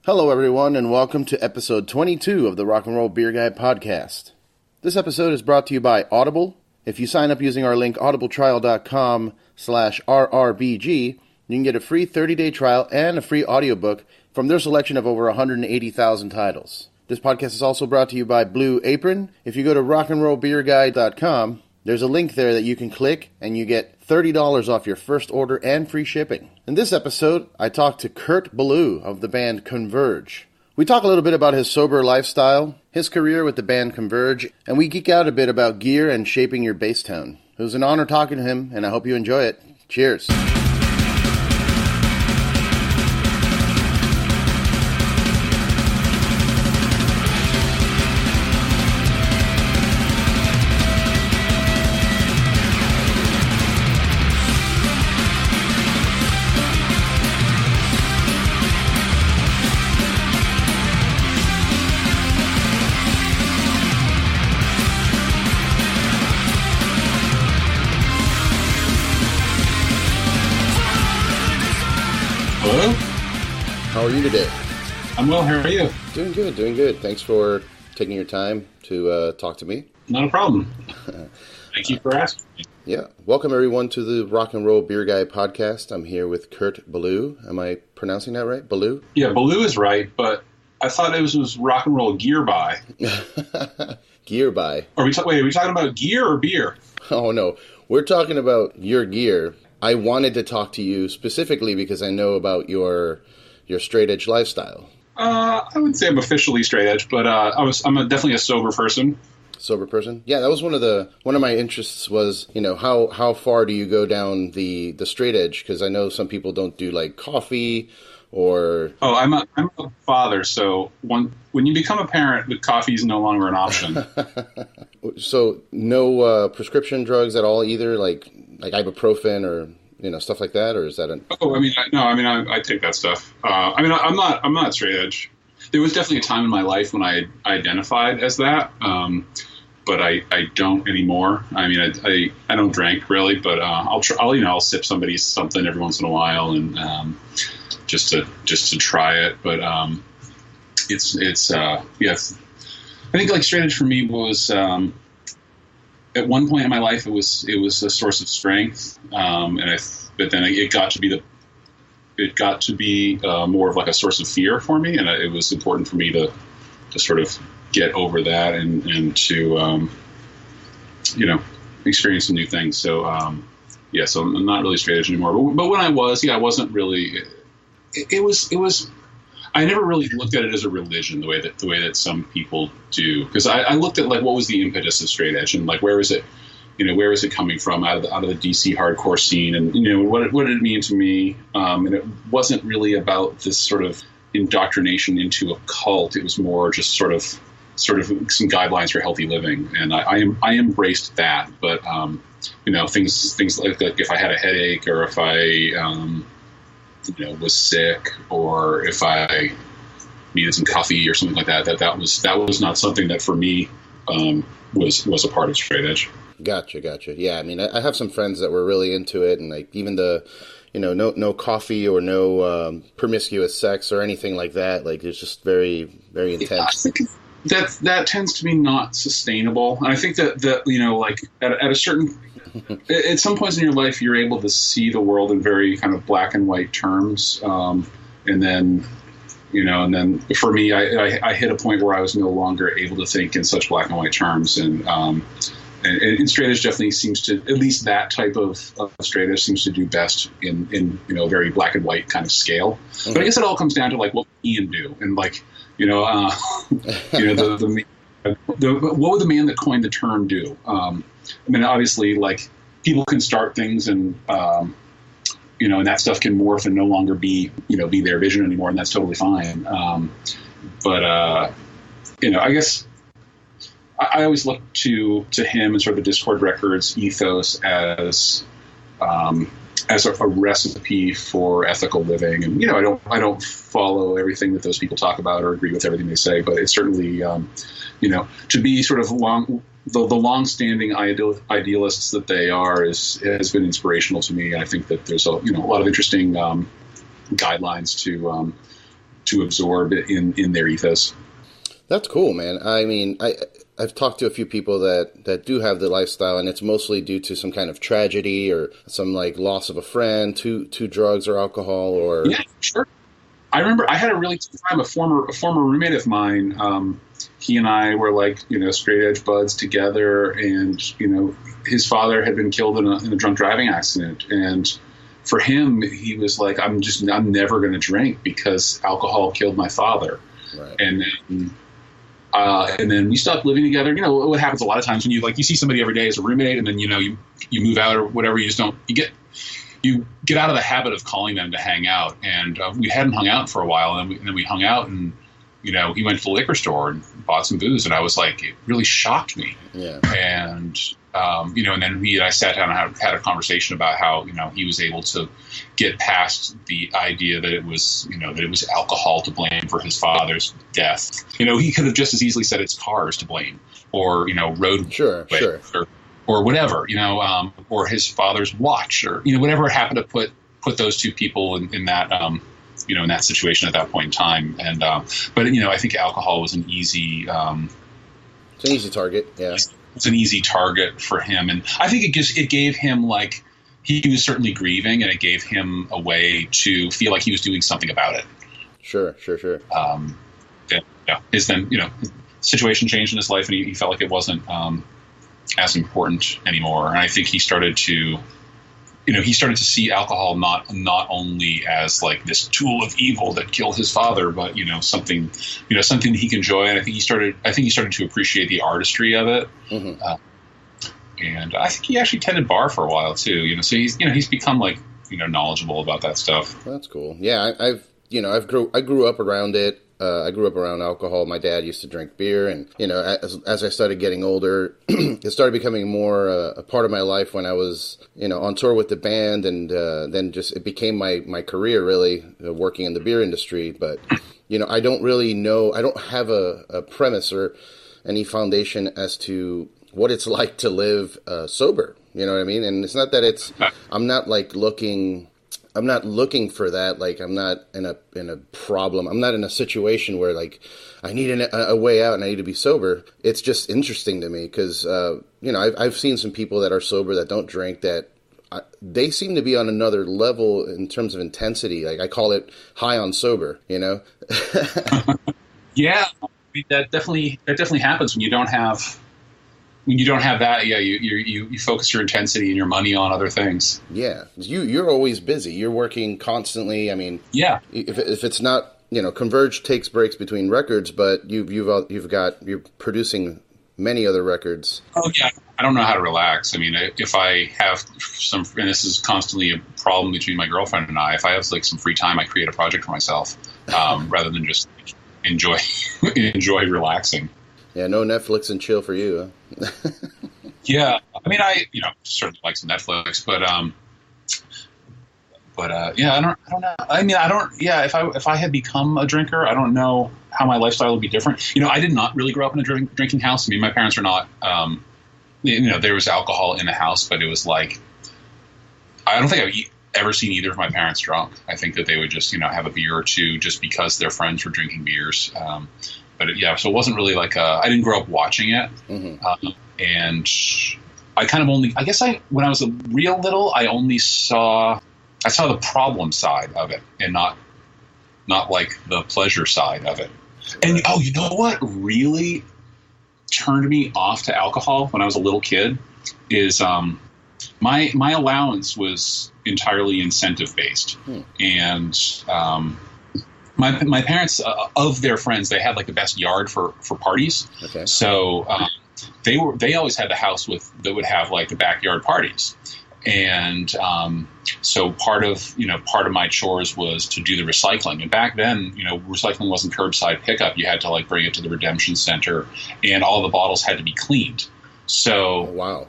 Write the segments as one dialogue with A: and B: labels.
A: Hello, everyone, and welcome to episode 22 of the RocknRoll Beer Guy podcast. This episode is brought to you by Audible. If you sign up using our link audibletrial.com/RRBG, you can get a free 30-day trial and a free audiobook from their selection of over 180,000 titles. This podcast is also brought to you by Blue Apron. If you go to RocknRollBeerGuy.com, there's a link there that you can click, and you get $30 off your first order and free shipping. In this episode, I talked to Kurt Ballou of the band Converge. We talk a little bit about his sober lifestyle, his career with the band Converge, and we geek out a bit about gear and shaping your bass tone. It was an honor talking to him, and I hope you enjoy it. Cheers.
B: Hello?
A: How are you today?
B: I'm well, how are you?
A: Doing good. Thanks for taking your time to talk to me.
B: Not a problem. Thank you for asking me.
A: Yeah. Welcome, everyone, to the RocknRoll Beer Guy podcast. I'm here with Kurt Ballou. Am I pronouncing that right? Ballou?
B: Yeah, Ballou is right, but I thought it was RocknRoll Gear Buy.
A: Gear Buy.
B: Are we talking about gear or beer?
A: Oh, no. We're talking about your gear. I wanted to talk to you specifically because I know about your straight-edge lifestyle.
B: I would say I'm officially straight edge, but I'm definitely a sober person.
A: Sober person? Yeah, that was one of my interests was, how far do you go down the straight edge? Because I know some people don't do like coffee or...
B: Oh, I'm a father, so when you become a parent, the coffee is no longer an option.
A: So no prescription drugs at all either, like ibuprofen or stuff like that, or is that
B: I take that stuff. I'm not straight edge. There was definitely a time in my life when I identified as that, but I don't anymore. I mean, I don't drink really, but I'll sip something every once in a while, and just to try it. But it's I think like straight edge for me was at one point in my life it was a source of strength, but then it got to be more of like a source of fear for me, and it was important for me to sort of get over that and to experience some new things. So so I'm not really straight edge anymore. But when I wasn't really. It was. I never really looked at it as a religion the way that some people do, because I looked at like what was the impetus of straight edge and like where is it coming from out of the DC hardcore scene, and what did it mean to me, and it wasn't really about this sort of indoctrination into a cult. It was more just sort of some guidelines for healthy living, and I embraced that. But things like if I had a headache or if I was sick, or if I needed some coffee or something like that, that was not something that for me was a part of straight edge.
A: Gotcha. Yeah, I mean, I have some friends that were really into it, and like even the, no coffee or no promiscuous sex or anything like that. Like it's just very, very intense.
B: I think that tends to be not sustainable, and I think that like at a certain. At some points in your life, you're able to see the world in very kind of black and white terms, and then for me, I hit a point where I was no longer able to think in such black and white terms, and straight edge definitely seems to, at least that type of straight edge seems to do best in a very black and white kind of scale. Mm-hmm. But I guess it all comes down to like what would Ian do, and like what would the man that coined the term do? I mean, obviously, like people can start things, and and that stuff can morph and no longer be their vision anymore, and that's totally fine. But I guess I always look to him and sort of the Discord Records ethos as a recipe for ethical living. And I don't follow everything that those people talk about or agree with everything they say, but it's certainly to be sort of the long-standing idealists that they are has been inspirational to me. I think that there's a lot of interesting guidelines to absorb in their ethos.
A: That's cool, man. I mean, I've talked to a few people that do have the lifestyle, and it's mostly due to some kind of tragedy or some like loss of a friend to drugs or alcohol or.
B: Yeah, sure. I remember I had a really tough time. A former roommate of mine, he and I were like, straight edge buds together, and his father had been killed in a drunk driving accident, and for him, he was like, I'm never going to drink because alcohol killed my father.
A: Right.
B: And then we stopped living together. What happens a lot of times when you see somebody every day as a roommate, and then you move out or whatever, you get out of the habit of calling them to hang out. And we hadn't hung out for a while, and then we hung out, and he went to the liquor store and bought some booze, and I was like, it really shocked me.
A: Yeah.
B: And and then he and I sat down and had a conversation about how he was able to get past the idea that it was alcohol to blame for his father's death. He could have just as easily said it's cars to blame, or road
A: sure.
B: or whatever, or his father's watch, or whatever happened to put those two people in that in that situation at that point in time. And but I think alcohol was an easy
A: it's an easy target. Yeah.
B: It's an easy target for him, and I think it gave him, like, he was certainly grieving, and it gave him a way to feel like he was doing something about it.
A: Sure.
B: His situation changed in his life, and he felt like it wasn't as important anymore. And I think he started to see alcohol not only as like this tool of evil that killed his father, but something that he can enjoy. And I think he started to appreciate the artistry of it.
A: Mm-hmm.
B: And I think he actually tended bar for a while too. So he's become like knowledgeable about that stuff.
A: That's cool. Yeah, I grew up around it. I grew up around alcohol. My dad used to drink beer, and as I started getting older, it started becoming more a part of my life when I was on tour with the band, and then just it became my career really, working in the beer industry. But I don't really know. I don't have a premise or any foundation as to what it's like to live sober. You know what I mean? And it's not that I'm not looking for that. Like, I'm not in a problem. I'm not in a situation where like I need a way out and I need to be sober. It's just interesting to me because I've seen some people that are sober that don't drink that they seem to be on another level in terms of intensity. Like, I call it high on sober.
B: Yeah, that definitely happens when you don't have. When you don't have that, yeah, you focus your intensity and your money on other things.
A: Yeah, you're always busy. You're working constantly. I mean,
B: yeah.
A: If it's not, Converge takes breaks between records, but you're producing many other records.
B: Oh yeah, I don't know how to relax. I mean, if I have and this is constantly a problem between my girlfriend and I. If I have like some free time, I create a project for myself rather than just enjoy relaxing.
A: Yeah, no Netflix and chill for you, huh?
B: Yeah, I mean, I certainly like some Netflix, but yeah, I don't know. I mean, I don't. Yeah, if I had become a drinker, I don't know how my lifestyle would be different. I did not really grow up in a drinking house. I mean, my parents are not. There was alcohol in the house, but it was like I don't think I've ever seen either of my parents drunk. I think that they would just have a beer or two just because their friends were drinking beers. But so it wasn't really like I didn't grow up watching it.
A: Mm-hmm.
B: And I kind of when I was real little, I saw the problem side of it and not like the pleasure side of it. And you know what really turned me off to alcohol when I was a little kid is my allowance was entirely incentive based. And my parents, of their friends, they had like the best yard for parties.
A: Okay.
B: So they always had the house that would have like the backyard parties. And so part of my chores was to do the recycling. And back then, recycling wasn't curbside pickup. You had to like bring it to the redemption center, and all the bottles had to be cleaned. So
A: wow.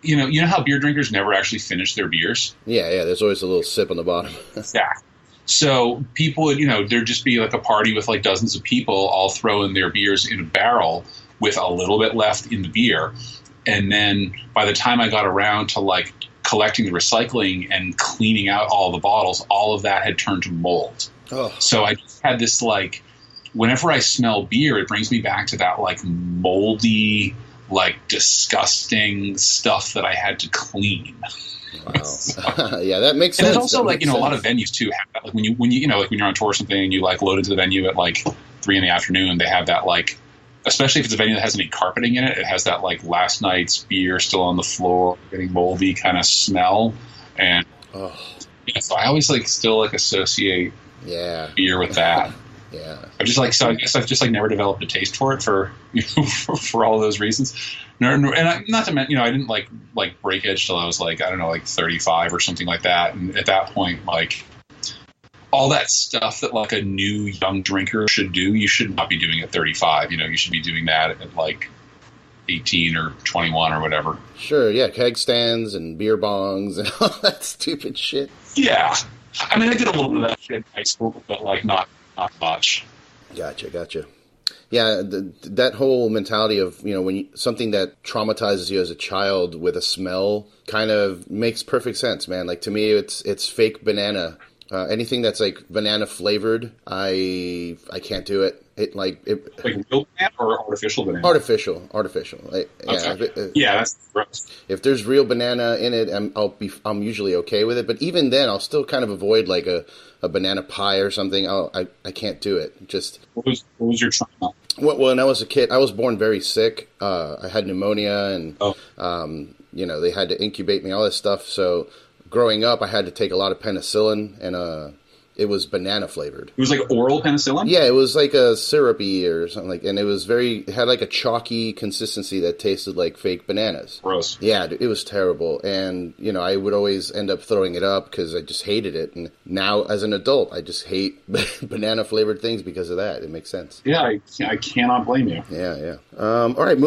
B: you know how beer drinkers never actually finish their beers?
A: Yeah. There's always a little sip on the bottom.
B: Yeah. So people would, there'd just be like a party with like dozens of people all throwing their beers in a barrel with a little bit left in the beer. And then by the time I got around to like collecting the recycling and cleaning out all the bottles, all of that had turned to mold.
A: Oh.
B: So I just had this like, whenever I smell beer, it brings me back to that like moldy, like disgusting stuff that I had to clean.
A: Wow.
B: So,
A: yeah, that makes sense.
B: And it's also
A: that
B: like, a lot of venues too have that. Like when you like when you're on tour or something and you like load into the venue at like 3 p.m, they have that like, especially if it's a venue that has any carpeting in it, it has that like last night's beer still on the floor, getting moldy kind of smell. And so I always like still like associate beer with that.
A: Yeah.
B: I guess I've just like never developed a taste for it for for all of those reasons. And not to mention, I didn't like break edge till I was like, I don't know, like 35 or something like that. And at that point, like all that stuff that like a new young drinker should do, you should not be doing at 35. You should be doing that at like 18 or 21 or whatever.
A: Sure, yeah, keg stands and beer bongs and all that stupid shit.
B: Yeah. I mean, I did a little bit of that shit in high school, but like not much.
A: Gotcha. Yeah, that whole mentality of, when something that traumatizes you as a child with a smell kind of makes perfect sense, man. Like, to me, it's fake banana. Anything that's like banana flavored, I can't do it. Like
B: real banana or artificial banana?
A: Artificial.
B: Yeah, that's gross.
A: If there's real banana in it, I'm usually okay with it. But even then, I'll still kind of avoid like a banana pie or something. I can't do it. Just
B: what was your trauma?
A: Well, when I was a kid, I was born very sick. I had pneumonia, and they had to incubate me, all this stuff. So growing up, I had to take a lot of penicillin, and it was banana flavored.
B: It was like oral penicillin?
A: Yeah, it was like a syrupy or something and it had like a chalky consistency that tasted like fake bananas.
B: Gross.
A: Yeah, it was terrible. And, I would always end up throwing it up because I just hated it. And now as an adult, I just hate banana flavored things because of that. It makes sense.
B: Yeah, I cannot blame you.
A: Yeah. All right,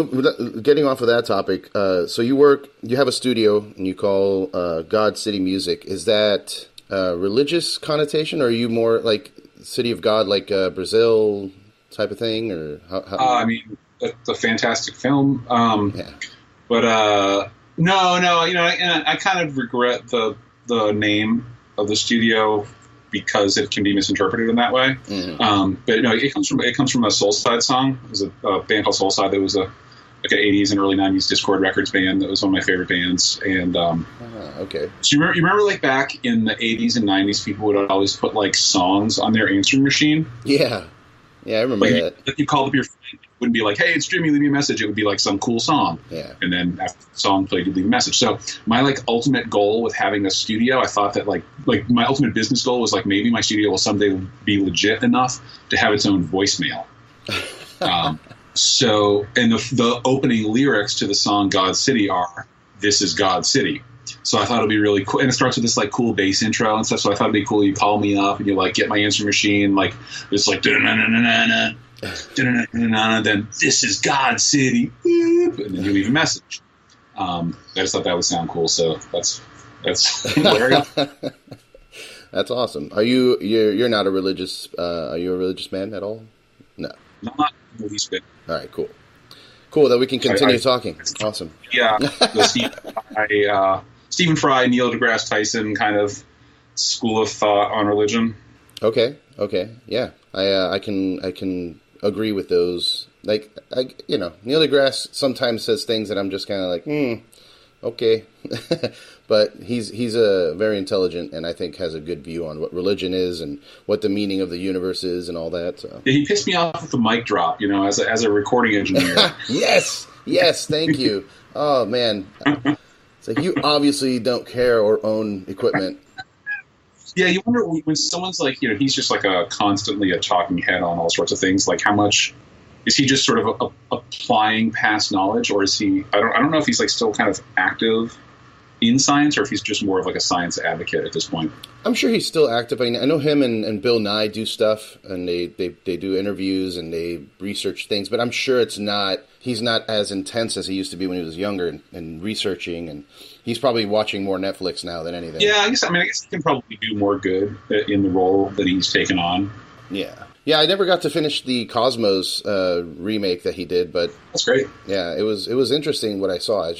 A: getting off of that topic. So you have a studio and you call God City Music. Is that religious connotation, or are you more like City of God, like Brazil type of thing, or how?
B: I mean, it's a fantastic film. But no, I kind of regret the name of the studio because it can be misinterpreted in that way. Mm-hmm. But it comes from a Soulside song. It was a band called Soulside that was like an 80s and early 90s Discord Records band that was one of my favorite bands. And
A: okay.
B: So you remember like back in the 80s and 90s, people would always put like songs on their answering machine?
A: Yeah, I remember that.
B: You called up your friend, it wouldn't be like, hey, it's Jimmy, leave me a message. It would be like some cool song.
A: Yeah.
B: And then after the song played, you'd leave a message. So my like ultimate goal with having a studio, I thought that like my ultimate business goal was like maybe my studio will someday be legit enough to have its own voicemail. So, and the opening lyrics to the song God City are, "This is God City." So I thought it'd be really cool. And it starts with this like cool bass intro and stuff. So I thought it'd be cool. You call me up and you like get my answering machine, like it's like, then "This is God City," and then you leave a message. I just thought that would sound cool. So that's hilarious.
A: That's awesome. You're not a religious, are you a religious man at all? No.
B: Not the least bit.
A: All right, cool that we can continue talking. Awesome.
B: Yeah, Stephen Fry, Neil deGrasse Tyson kind of school of thought on religion.
A: Okay, yeah, I can agree with those. Like, Neil deGrasse sometimes says things that I'm just kind of like, okay, but he's a very intelligent and I think has a good view on what religion is and what the meaning of the universe is and all that. So.
B: Yeah, he pissed me off with the mic drop, as a recording engineer.
A: Yes, thank you. Oh man, it's like you obviously don't care or own equipment.
B: Yeah, you wonder when someone's like, he's just like constantly a talking head on all sorts of things. Like, how much is he just sort of applying past knowledge, or is he? I don't know if he's like still kind of active in science, or if he's just more of like a science advocate at this point. I'm
A: sure he's still active. I know him and Bill Nye do stuff, and they do interviews and they research things. But I'm sure he's not as intense as he used to be when he was younger and researching. And he's probably watching more Netflix now than anything.
B: Yeah, I guess he can probably do more good in the role that he's taken on.
A: Yeah, I never got to finish the Cosmos remake that he did, but
B: that's great.
A: Yeah, it was interesting what I saw.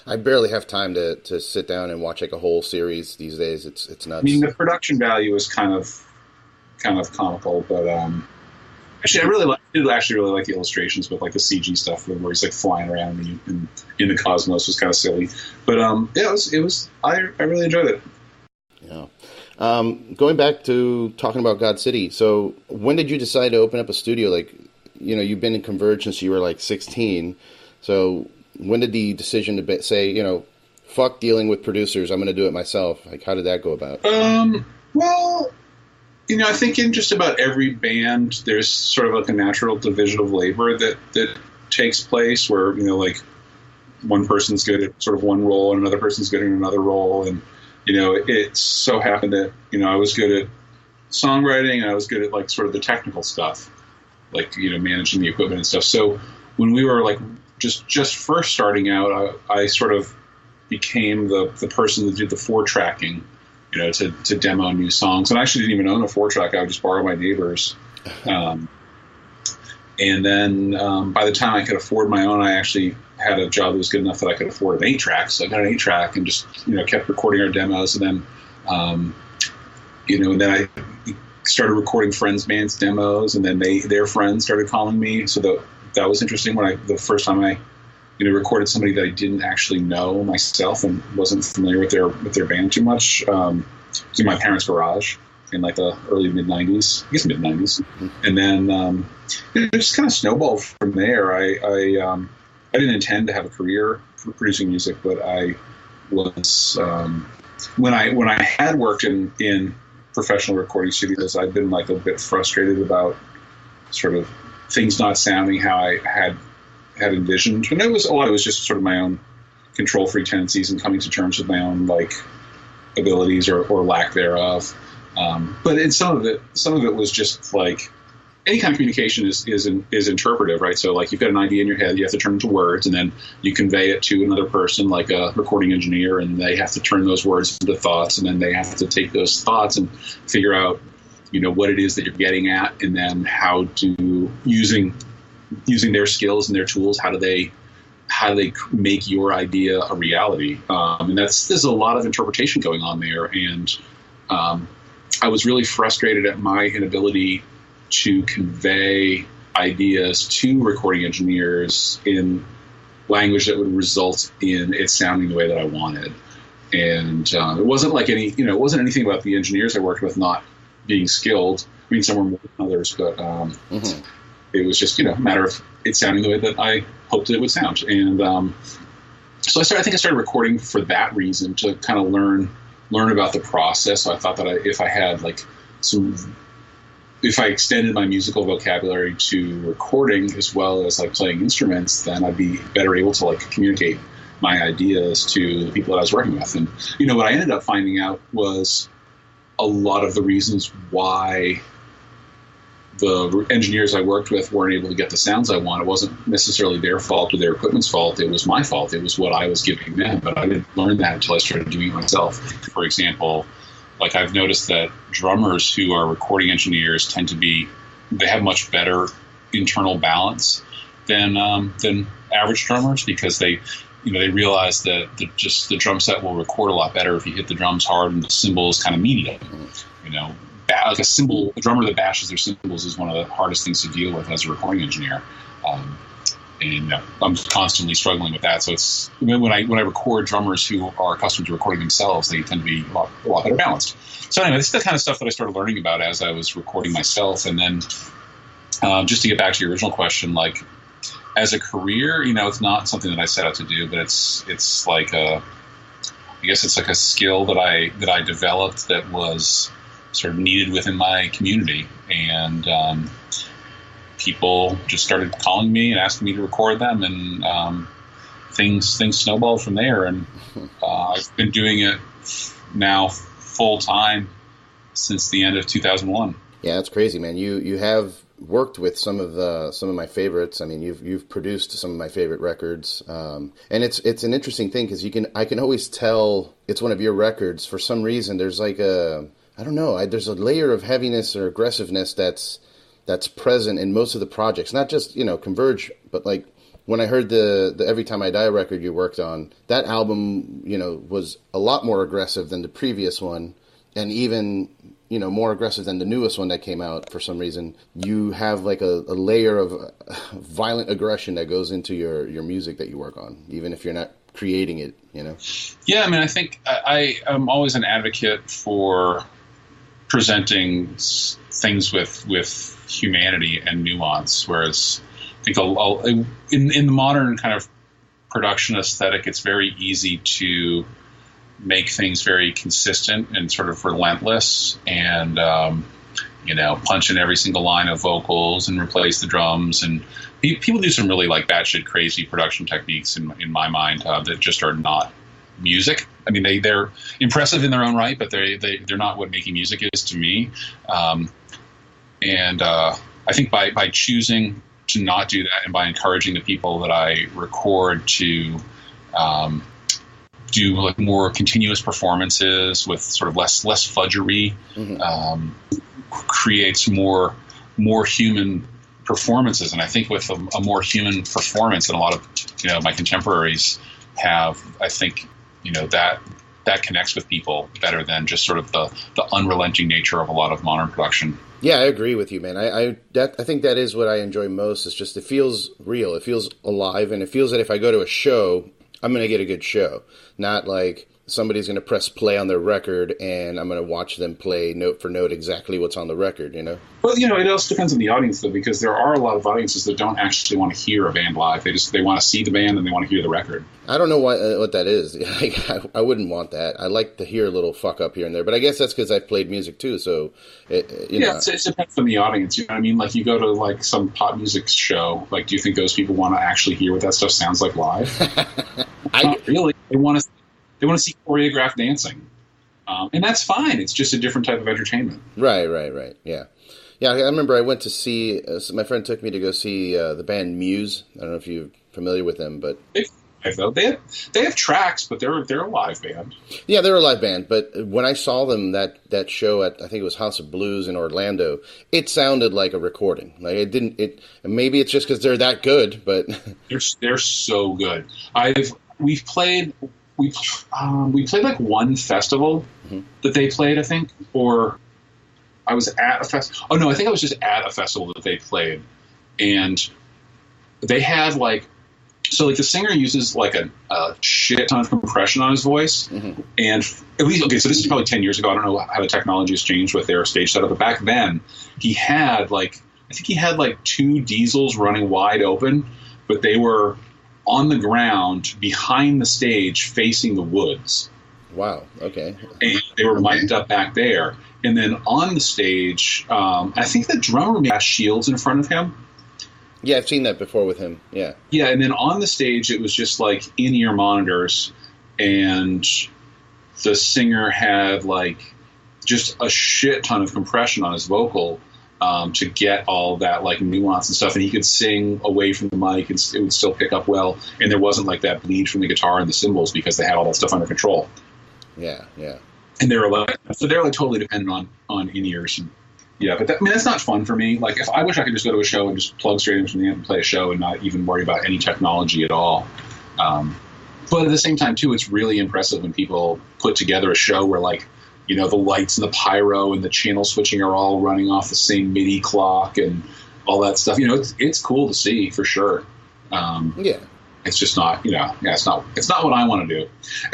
A: I barely have time to sit down and watch like a whole series these days. It's nuts.
B: I mean, the production value is kind of kind of comical, but actually, I actually really like the illustrations with like the CG stuff where he's like flying around in the cosmos was kind of silly, but yeah, it was I really enjoyed it.
A: Yeah. Going back to talking about God City, so when did you decide to open up a studio? Like, you've been in Converge since you were like 16, so when did the decision to say, fuck dealing with producers, I'm going to do it myself? Like, how did that go about?
B: Well, I think in just about every band, there's sort of like a natural division of labor that takes place where, like one person's good at sort of one role and another person's good at another role. And, it so happened that, I was good at songwriting and I was good at like sort of the technical stuff, like, managing the equipment and stuff. So when we were like just first starting out, I sort of became the person that did the 4-tracking, to demo new songs. And I actually didn't even own a 4-track. I would just borrow my neighbor's. And then by the time I could afford my own, I actually had a job that was good enough that I could afford an 8-track. So I got an 8-track and just, kept recording our demos. And then, and then I started recording friends' bands' demos, and then their friends started calling me. So that was interesting when the first time I recorded somebody that I didn't actually know myself and wasn't familiar with their band too much. It was in my parents' garage in like the early mid-90s, I guess mid-90s. And then it just kind of snowballed from there. I didn't intend to have a career for producing music, but I was when I had worked in professional recording studios, I'd been like a bit frustrated about sort of things not sounding how I had envisioned. And a lot of it was just sort of my own control freak tendencies and coming to terms with my own like abilities or lack thereof. But in some of it was just like any kind of communication is interpretive, right? So like you've got an idea in your head, you have to turn it into words, and then you convey it to another person, like a recording engineer, and they have to turn those words into thoughts, and then they have to take those thoughts and figure out, what it is that you're getting at, and then how to using their skills and their tools, how do they make your idea a reality? And there's a lot of interpretation going on there. And I was really frustrated at my inability to convey ideas to recording engineers in language that would result in it sounding the way that I wanted. And it wasn't like it wasn't anything about the engineers I worked with not being skilled. I mean, some were more than others, but it was just, a matter of it sounding the way that I hoped it would sound. And so I started recording for that reason, to kind of learn about the process. So I thought that if I had if I extended my musical vocabulary to recording as well as like playing instruments, then I'd be better able to like communicate my ideas to the people that I was working with. And, what I ended up finding out was a lot of the reasons why the engineers I worked with weren't able to get the sounds I want. It wasn't necessarily their fault or their equipment's fault. It was my fault. It was what I was giving them. But I didn't learn that until I started doing it myself. For example, like I've noticed that drummers who are recording engineers they have much better internal balance than average drummers, because they realize that the drum set will record a lot better if you hit the drums hard and the cymbals kind of medium. Like a drummer that bashes their cymbals is one of the hardest things to deal with as a recording engineer. And I'm constantly struggling with that. So it's when I record drummers who are accustomed to recording themselves, they tend to be a lot better balanced. So anyway, this is the kind of stuff that I started learning about as I was recording myself. And then just to get back to your original question, like as a career, it's not something that I set out to do, but it's like I guess it's like a skill that I developed that was sort of needed within my community. And people just started calling me and asking me to record them, and things snowballed from there. And I've been doing it now full time since the end of 2001.
A: Yeah, that's crazy, man. You have worked with some of my favorites. I mean, you've produced some of my favorite records, and it's an interesting thing because I can always tell it's one of your records. For some reason, there's like there's a layer of heaviness or aggressiveness that's present in most of the projects, not just, Converge, but like when I heard the Every Time I Die record you worked on, that album, was a lot more aggressive than the previous one. And even more aggressive than the newest one that came out for some reason, you have like a layer of violent aggression that goes into your music that you work on, even if you're not creating it, Yeah,
B: I mean, I think I am always an advocate for presenting things with humanity and nuance, whereas I think in the modern kind of production aesthetic, it's very easy to make things very consistent and sort of relentless and, punch in every single line of vocals and replace the drums. And people do some really like batshit crazy production techniques in my mind that just are not music. I mean, they're impressive in their own right, but they're not what making music is to me. And I think by choosing to not do that and by encouraging the people that I record to do like more continuous performances with sort of less fudgery, creates more human performances. And I think with a more human performance than a lot of my contemporaries have, I think that connects with people better than just sort of the unrelenting nature of a lot of modern production.
A: Yeah, I agree with you, man. I think that is what I enjoy most. It's just it feels real, it feels alive, and it feels that if I go to a show, I'm going to get a good show. Not like somebody's going to press play on their record and I'm going to watch them play note for note exactly what's on the record,
B: Well, it also depends on the audience, though, because there are a lot of audiences that don't actually want to hear a band live. They want to see the band and they want to hear the record.
A: I don't know what that is. I wouldn't want that. I like to hear a little fuck up here and there, but I guess that's because I've played music too. So,
B: it depends on the audience. You know what I mean? Like you go to like some pop music show. Like, do you think those people want to actually hear what that stuff sounds like live? Not really. They want to see choreographed dancing, and that's fine. It's just a different type of entertainment.
A: Right. Yeah. I remember I went to see. My friend took me to go see the band Muse. I don't know if you're familiar with them, but
B: they have tracks, but they're a live band.
A: Yeah, they're a live band. But when I saw them that show at, I think it was House of Blues in Orlando, it sounded like a recording. Like it didn't. Maybe it's just because they're that good, but
B: they're so good. We played like one festival that they played, I think, or I was at a festival. Oh no, I think I was just at a festival that they played, and they had like, so like the singer uses like a shit ton of compression on his voice, and at least so this is probably 10 years ago. I don't know how the technology has changed with their stage setup, but back then he had like two diesels running wide open, but they were on the ground behind the stage facing the woods.
A: Wow, okay.
B: And they were mic'd up back there. And then on the stage, I think the drummer had shields in front of him.
A: Yeah, I've seen that before with him, yeah.
B: Yeah, and then on the stage, it was just like in-ear monitors, and the singer had like just a shit ton of compression on his vocal, to get all that like nuance and stuff, and he could sing away from the mic and it would still pick up well, and there wasn't like that bleed from the guitar and the cymbals because they had all that stuff under control.
A: Yeah.
B: And they're like totally dependent on in-ears. And yeah, but that's not fun for me. Like, if I wish I could just go to a show and just plug straight into the amp and play a show and not even worry about any technology at all. But at the same time too, it's really impressive when people put together a show where like, the lights and the pyro and the channel switching are all running off the same MIDI clock and all that stuff. It's cool to see for sure.
A: Yeah.
B: It's just not, it's not what I want to do.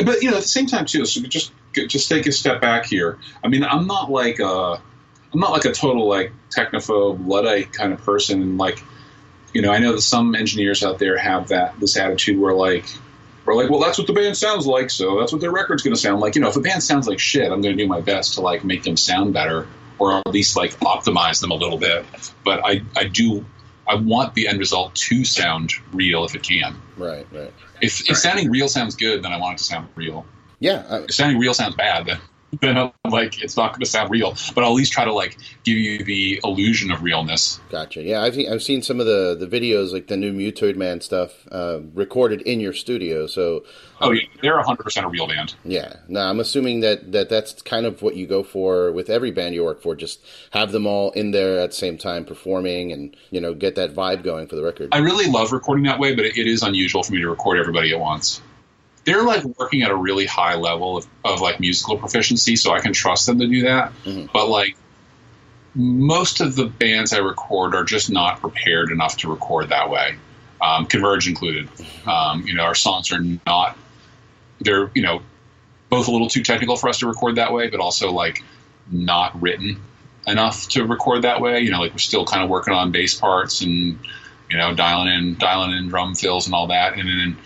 B: But, at the same time too, so just take a step back here. I mean, I'm not like a total like technophobe Luddite kind of person. And like, I know that some engineers out there have this attitude where like, well, that's what the band sounds like, so that's what their record's going to sound like. If a band sounds like shit, I'm going to do my best to like make them sound better, or at least like optimize them a little bit. But I want the end result to sound real if it can.
A: Right.
B: If sounding real sounds good, then I want it to sound real.
A: Yeah.
B: If sounding real sounds bad, then like it's not going to sound real. But I'll at least try to like give you the illusion of realness.
A: Gotcha. Yeah, I've seen some of the videos, like the new Mutoid Man stuff, recorded in your studio. So
B: yeah, they're 100% a real band.
A: Yeah. No, I'm assuming that's kind of what you go for with every band you work for. Just have them all in there at the same time performing, and get that vibe going for the record.
B: I really love recording that way, but it is unusual for me to record everybody at once. they're like working at a really high level of like musical proficiency, so I can trust them to do that. Mm-hmm. But like most of the bands I record are just not prepared enough to record that way. Converge included. Our songs are not, they're, both a little too technical for us to record that way, but also like not written enough to record that way. Like we're still kind of working on bass parts and, dialing in drum fills and all that. And then,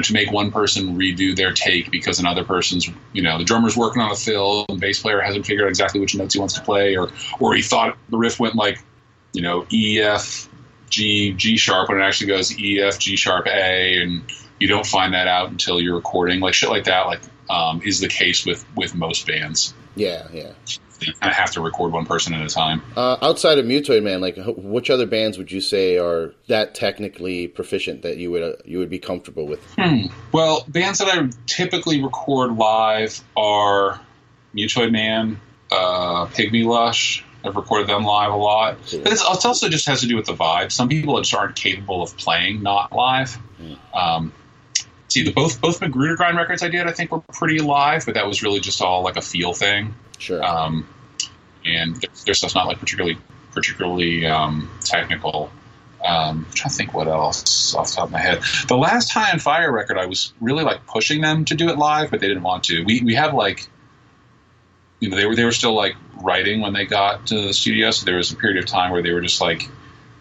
B: to make one person redo their take because another person's, the drummer's working on a fill and the bass player hasn't figured out exactly which notes he wants to play, or he thought the riff went like, E, F, G sharp when it actually goes E, F, G sharp, A, and you don't find that out until you're recording. Like shit like that, is the case with most bands.
A: Yeah.
B: You kind of have to record one person at a time.
A: Outside of Mutoid Man, like which other bands would you say are that technically proficient that you would be comfortable with?
B: Well, bands that I typically record live are Mutoid Man, Pygmy Lush. I've recorded them live a lot. Yeah. But it also just has to do with the vibe. Some people just aren't capable of playing not live. Both Magruder Grind records I did, I think, were pretty live, but that was really just all like a feel thing.
A: Sure.
B: And their stuff's not like particularly technical. I'm trying to think what else off the top of my head. The last High on Fire record, I was really like pushing them to do it live, but they didn't want to. We have like, they were still like writing when they got to the studio, so there was a period of time where they were just like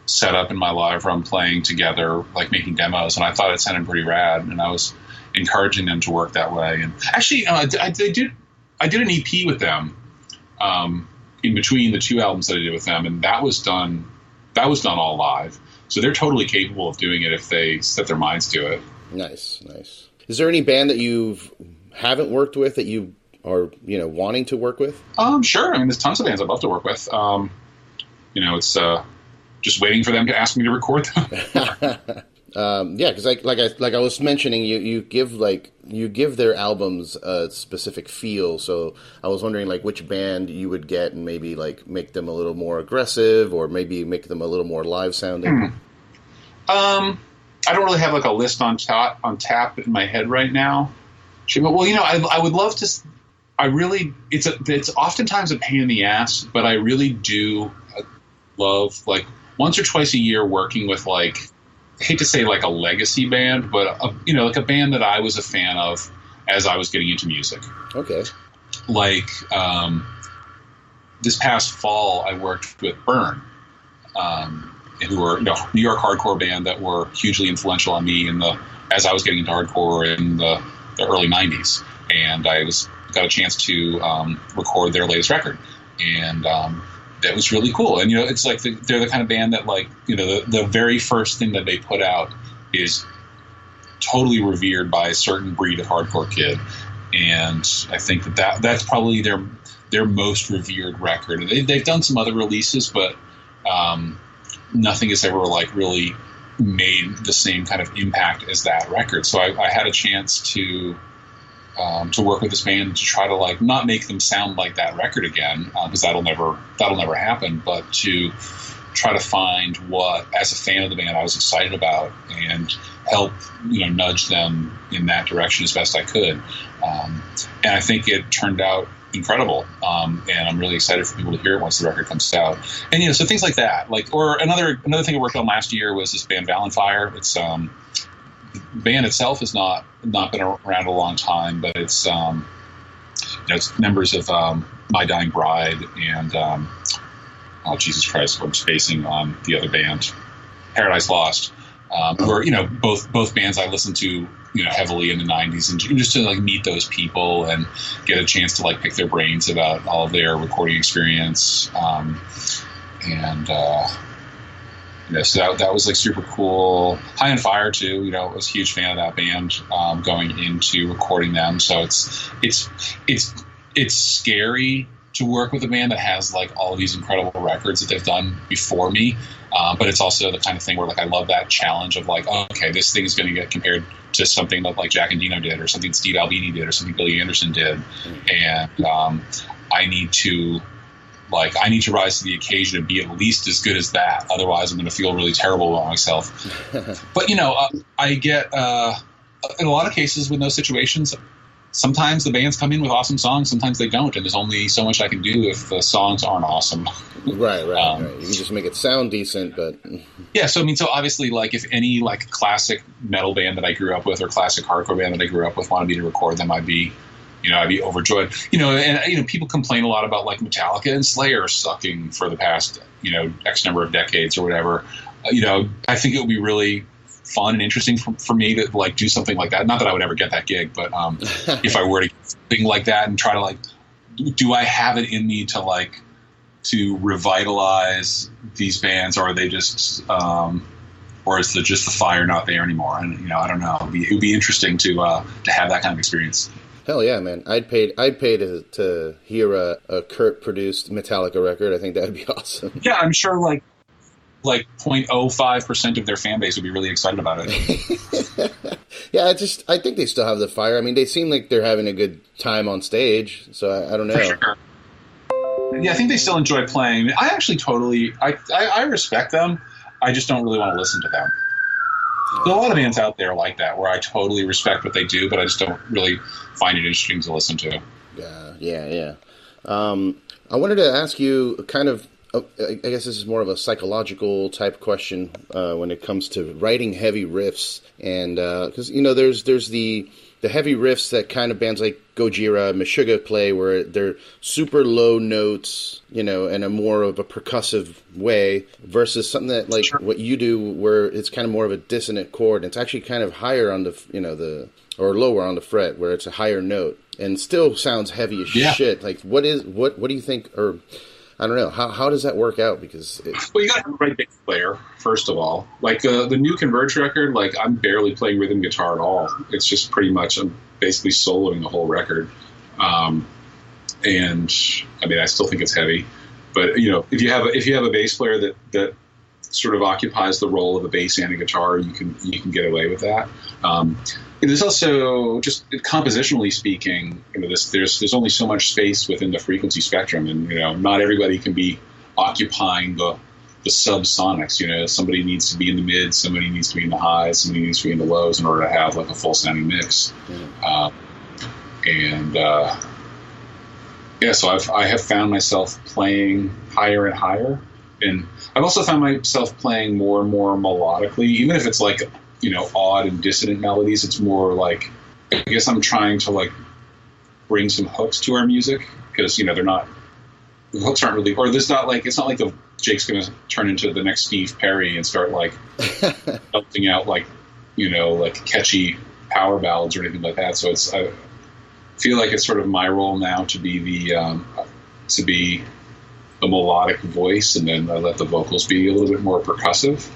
B: set up in my live room playing together, like making demos, and I thought it sounded pretty rad, and I was encouraging them to work that way. And actually, I did an EP with them in between the two albums that I did with them, and that was done all live. So they're totally capable of doing it if they set their minds to it. Nice.
A: Is there any band that you haven't worked with that you are wanting to work with?
B: Sure. I mean, there's tons of bands I'd love to work with. It's just waiting for them to ask me to record them.
A: Because like I was mentioning, you give their albums a specific feel. So I was wondering like which band you would get and maybe like make them a little more aggressive or maybe make them a little more live sounding.
B: I don't really have like a list on tap in my head right now. Well, I would love to. It's oftentimes a pain in the ass, but I really do love like once or twice a year working with like, I hate to say like a legacy band, but like a band that I was a fan of as I was getting into music.
A: Okay. Like
B: this past fall, I worked with Burn, who were New York hardcore band that were hugely influential on me as I was getting into hardcore in the early '90s, and I got a chance to record their latest record, and that was really cool. And it's like they're the kind of band that like the very first thing that they put out is totally revered by a certain breed of hardcore kid, and I think that's probably their most revered record. They've done some other releases, but nothing has ever like really made the same kind of impact as that record. So I had a chance to work with this band to try to like not make them sound like that record again, because that'll never happen, but to try to find what, as a fan of the band, I was excited about and help nudge them in that direction as best I could. And I think it turned out incredible, and I'm really excited for people to hear it once the record comes out. And so things like that, or another thing I worked on last year was this band Valentfire. It's the band itself has not been around a long time, but it's it's members of My Dying Bride and oh Jesus Christ, I'm spacing on the other band, Paradise Lost, who are both bands I listened to heavily in the '90s, and just to like meet those people and get a chance to like pick their brains about all of their recording experience, so that was like super cool. High on Fire too, I was a huge fan of that band going into recording them. So it's scary to work with a band that has like all of these incredible records that they've done before me, but it's also the kind of thing where like I love that challenge of like, okay, this thing is going to get compared to something that like Jack and Dino did, or something Steve Albini did, or something Billy Anderson did, and I need to rise to the occasion and be at least as good as that. Otherwise, I'm going to feel really terrible about myself. But I get in a lot of cases, with those situations, sometimes the bands come in with awesome songs, sometimes they don't, and there's only so much I can do if the songs aren't awesome.
A: Right. You can just make it sound decent, but
B: yeah. So obviously, like if any like classic metal band that I grew up with or classic hardcore band that I grew up with wanted me to record them, I'd be overjoyed. And people complain a lot about like Metallica and Slayer sucking for the past X number of decades or whatever. I think it would be really fun and interesting for me to like do something like that. Not that I would ever get that gig, but if I were to get something like that and try to like, do I have it in me to revitalize these bands, or are they just, or is just the fire not there anymore? And I don't know. It would be interesting to have that kind of experience.
A: Hell yeah, man! I'd pay to hear a Kurt produced Metallica record. I think that'd be awesome.
B: Yeah, I'm sure like 0.05% of their fan base would be really excited about it.
A: Yeah, I think they still have the fire. I mean, they seem like they're having a good time on stage, so I don't know.
B: For sure. Yeah, I think they still enjoy playing. I actually I respect them. I just don't really want to listen to them. There's a lot of bands out there like that where I totally respect what they do, but I just don't really find it interesting to listen to.
A: Yeah. I wanted to ask you kind of, I guess this is more of a psychological type question when it comes to writing heavy riffs, and because there's the heavy riffs that kind of bands like Gojira, Meshuggah play, where they're super low notes, in a more of a percussive way, versus something that like what you do, where it's kind of more of a dissonant chord. And it's actually kind of higher on the or lower on the fret, where it's a higher note and still sounds heavy as shit. Like what do you think, or I don't know. How does that work out? Because
B: you got to have the right bass player, first of all. Like the new Converge record, like I'm barely playing rhythm guitar at all. It's just pretty much I'm basically soloing the whole record. And I mean, I still think it's heavy, but if you have a bass player that sort of occupies the role of a bass and a guitar, you can get away with that. There's also, just compositionally speaking, there's only so much space within the frequency spectrum, and not everybody can be occupying the subsonics. Somebody needs to be in the mids, somebody needs to be in the highs, somebody needs to be in the lows in order to have like a full sounding mix. So I have found myself playing higher and higher, and I've also found myself playing more and more melodically, even if it's like odd and dissonant melodies. It's more like, I guess I'm trying to like bring some hooks to our music, because the hooks aren't really, or there's not like, it's not like Jake's gonna turn into the next Steve Perry and start like belting out like like catchy power ballads or anything like that. So I feel like it's sort of my role now to be the melodic voice, and then I let the vocals be a little bit more percussive.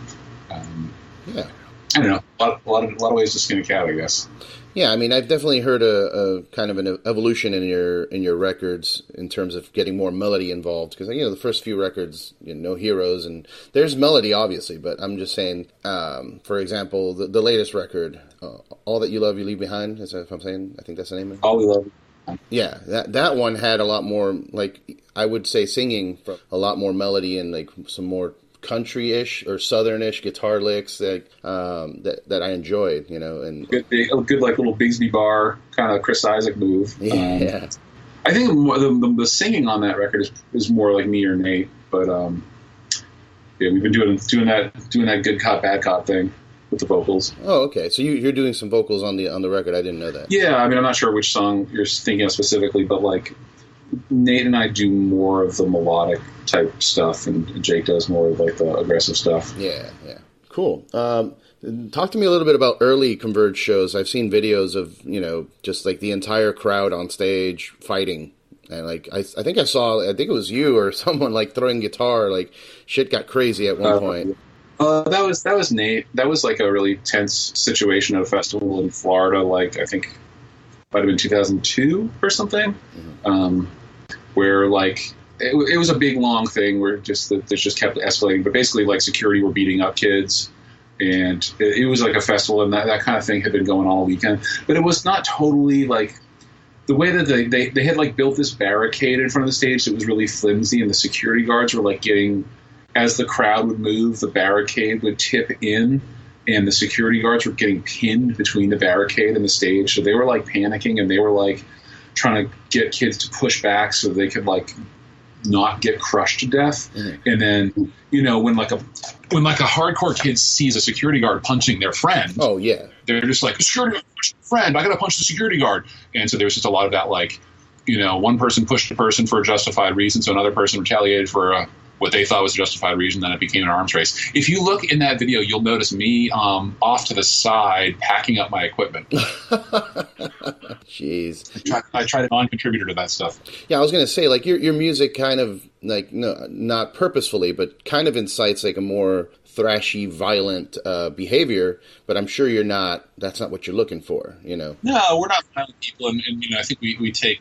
B: I don't know, a lot of ways to skin a cat, I guess.
A: Yeah, I mean, I've definitely heard a kind of an evolution in your records in terms of getting more melody involved. Because the first few records, No Heroes, and there's melody obviously, but I'm just saying, for example, the latest record, All That You Love You Leave Behind. Is that if I'm saying? I think that's the name of it.
B: All We Love.
A: Yeah, that one had a lot more, like I would say, singing, a lot more melody and like some more country-ish or southern-ish guitar licks that I enjoyed, and
B: good like little Bigsby Bar kind of Chris Isaak move.
A: Yeah.
B: I think the singing on that record is more like me or Nate, but we've been doing that good cop bad cop thing with the vocals.
A: Oh, okay. So you're doing some vocals on the record. I didn't know that.
B: Yeah, I mean, I'm not sure which song you're thinking of specifically, but like Nate and I do more of the melodic type stuff, and Jake does more of like the aggressive stuff.
A: Yeah. Cool. Talk to me a little bit about early Converge shows. I've seen videos of, just like the entire crowd on stage fighting. And like, I think it was you or someone like throwing guitar, like shit got crazy at one point.
B: That was Nate. That was like a really tense situation at a festival in Florida. Like, I think might have been 2002 or something. Mm-hmm. Where like, it was a big long thing where this just kept escalating, but basically like security were beating up kids, and it was like a festival, and that kind of thing had been going on all weekend, but it was not totally like the way that they had like built this barricade in front of the stage that was really flimsy, and the security guards were like getting, as the crowd would move, the barricade would tip in, and the security guards were getting pinned between the barricade and the stage. So they were like panicking, and they were like trying to get kids to push back so they could like not get crushed to death. Mm-hmm. And then, you know, when like a hardcore kid sees a security guard punching their friend,
A: oh yeah,
B: they're just like, security guard punched my friend, I gotta punch the security guard. And so there was just a lot of that, like, you know, one person pushed a person for a justified reason, so another person retaliated for what they thought was a justified reason, then it became an arms race. If you look in that video, you'll notice me off to the side packing up my equipment.
A: Jeez.
B: I try to non-contributor to that stuff.
A: Yeah, I was going to say, like, your music kind of, like, no, not purposefully, but kind of incites, like, a more thrashy, violent behavior, but I'm sure that's not what you're looking for, you know?
B: No, we're not violent people, and you know, I think we take...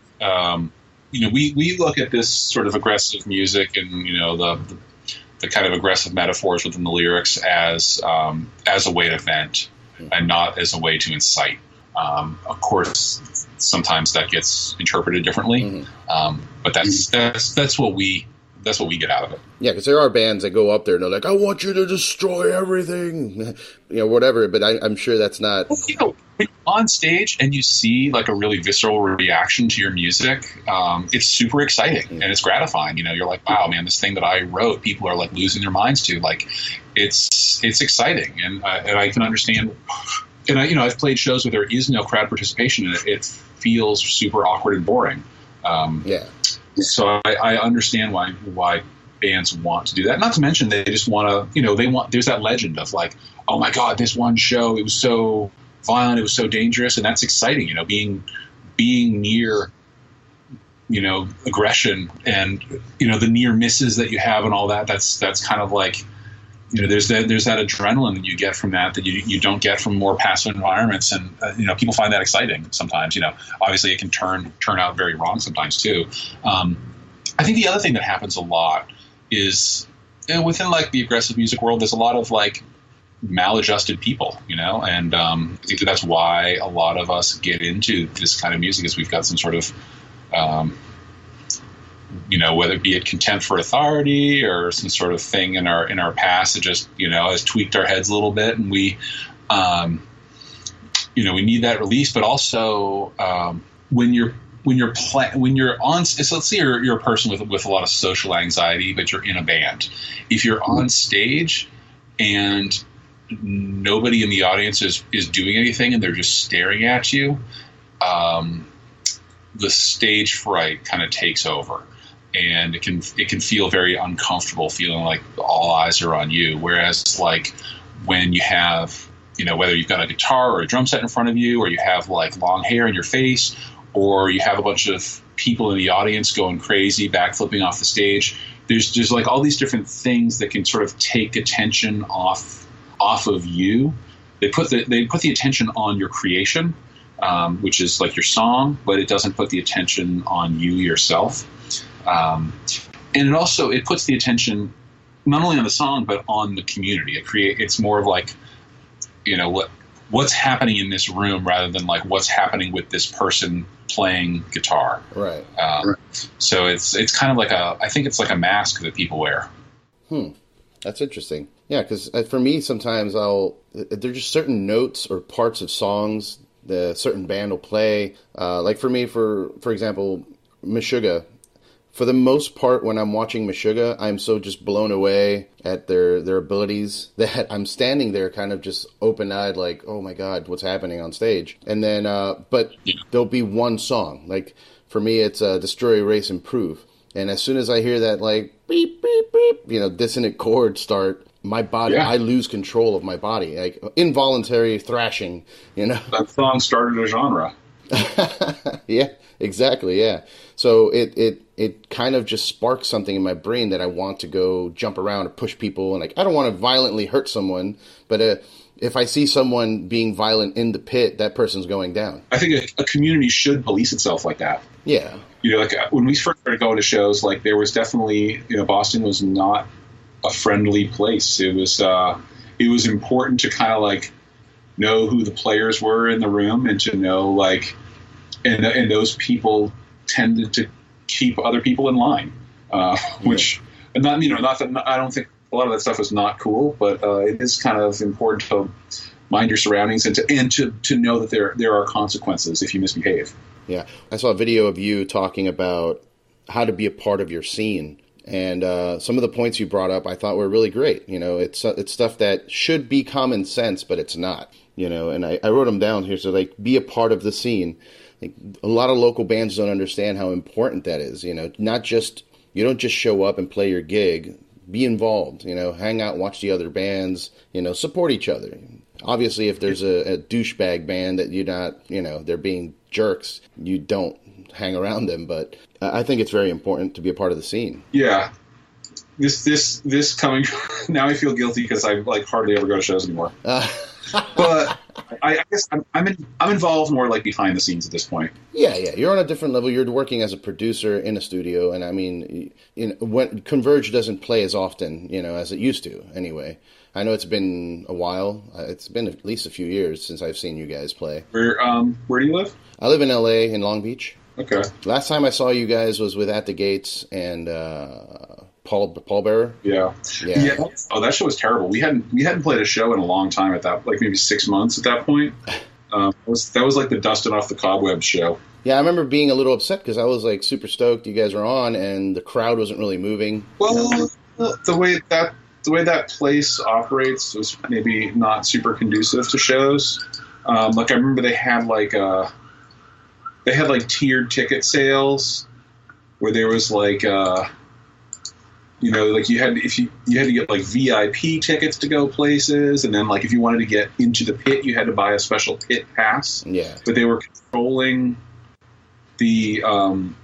B: you know, we look at this sort of aggressive music and, you know, the kind of aggressive metaphors within the lyrics as a way to vent and not as a way to incite. Of course, sometimes that gets interpreted differently, but that's what we get out of it.
A: Yeah, because there are bands that go up there and they're like, I want you to destroy everything, you know, whatever. But I'm sure that's not.
B: Well, you know, when you're on stage and you see like a really visceral reaction to your music, it's super exciting and it's gratifying. You know, you're like, wow, man, this thing that I wrote, people are like losing their minds to. Like, it's exciting, and I can understand. And I've played shows where there is no crowd participation, and it feels super awkward and boring.
A: Yeah.
B: So I understand why bands want to do that. Not to mention they just want to, you know, there's that legend of like, oh my God, this one show, it was so violent, it was so dangerous, and that's exciting, you know, being near, you know, aggression and, you know, the near misses that you have and all that. That's kind of like, you know, there's that adrenaline that you get from that you don't get from more passive environments, and you know, people find that exciting sometimes. You know, obviously it can turn out very wrong sometimes too. I think the other thing that happens a lot is, you know, within like the aggressive music world, there's a lot of like maladjusted people, you know, and I think that's why a lot of us get into this kind of music, is we've got some sort of you know, whether it be contempt for authority or some sort of thing in our past that just, you know, has tweaked our heads a little bit, and we, you know, we need that release. But also, when you're on, so let's say you're a person with a lot of social anxiety, but you're in a band. If you're on stage and nobody in the audience is doing anything and they're just staring at you, the stage fright kind of takes over. And it can feel very uncomfortable, feeling like all eyes are on you. Whereas like when you have, you know, whether you've got a guitar or a drum set in front of you, or you have like long hair in your face, or you have a bunch of people in the audience going crazy, backflipping off the stage, there's like all these different things that can sort of take attention off of you. They put the attention on your creation, which is like your song, but it doesn't put the attention on you yourself. And it puts the attention not only on the song but on the community. It's more of like, you know, what's happening in this room rather than like what's happening with this person playing guitar.
A: Right.
B: So it's kind of like I think it's like a mask that people wear.
A: That's interesting. Yeah, because for me sometimes there's just certain notes or parts of songs the certain band will play. Like for me, for example, Meshuggah. For the most part, when I'm watching Meshuggah, I'm so just blown away at their abilities that I'm standing there kind of just open-eyed like, oh my God, what's happening on stage? And then, but there'll be one song. Like, for me, it's Destroy, Erase, Improve. And as soon as I hear that, like, beep, beep, beep, you know, dissonant chord start, my body, I lose control of my body. Like, involuntary thrashing, you know?
B: That song started a genre.
A: Yeah, exactly, yeah. So it kind of just sparks something in my brain that I want to go jump around or push people. And like, I don't want to violently hurt someone, but if I see someone being violent in the pit, that person's going down.
B: I think a community should police itself like that.
A: Yeah.
B: You know, like when we first started going to shows, like there was definitely, you know, Boston was not a friendly place. It was important to kind of like know who the players were in the room and to know like, and those people tended to keep other people in line, which not that I don't think lot of that stuff is not cool, but it is kind of important to mind your surroundings and to know that there are consequences if you misbehave.
A: Yeah, I saw a video of you talking about how to be a part of your scene, and some of the points you brought up I thought were really great. You know, it's stuff that should be common sense, but it's not. You know, and I wrote them down here. So, like, be a part of the scene. Like, a lot of local bands don't understand how important that is. You know, you don't just show up and play your gig. Be involved. You know, hang out, watch the other bands. You know, support each other. Obviously, if there's a douchebag band that you're not, you know, they're being jerks, you don't hang around them. But I think it's very important to be a part of the scene.
B: Yeah. This coming now, I feel guilty because I like hardly ever go to shows anymore. But I guess I'm involved more like behind the scenes at this point.
A: Yeah, you're on a different level. You're working as a producer in a studio, and I mean, you know, when Converge doesn't play as often, you know, as it used to. Anyway, I know it's been a while. It's been at least a few years since I've seen you guys play.
B: Where do you live?
A: I live in LA, in Long Beach.
B: Okay.
A: Last time I saw you guys was with At the Gates and Paul Bearer.
B: Yeah. Oh, that show was terrible. We hadn't played a show in a long time at that, like maybe 6 months at that point. That was like the dusting off the cobwebs show. Yeah, I remember being a little upset because I was like super stoked you guys were on, and the crowd wasn't really moving. Well, the way that place operates was maybe not super conducive to shows. Like I remember they had like tiered ticket sales where there was like you know, like you had to get like VIP tickets to go places, and then like if you wanted to get into the pit, you had to buy a special pit pass.
A: Yeah.
B: But they were controlling the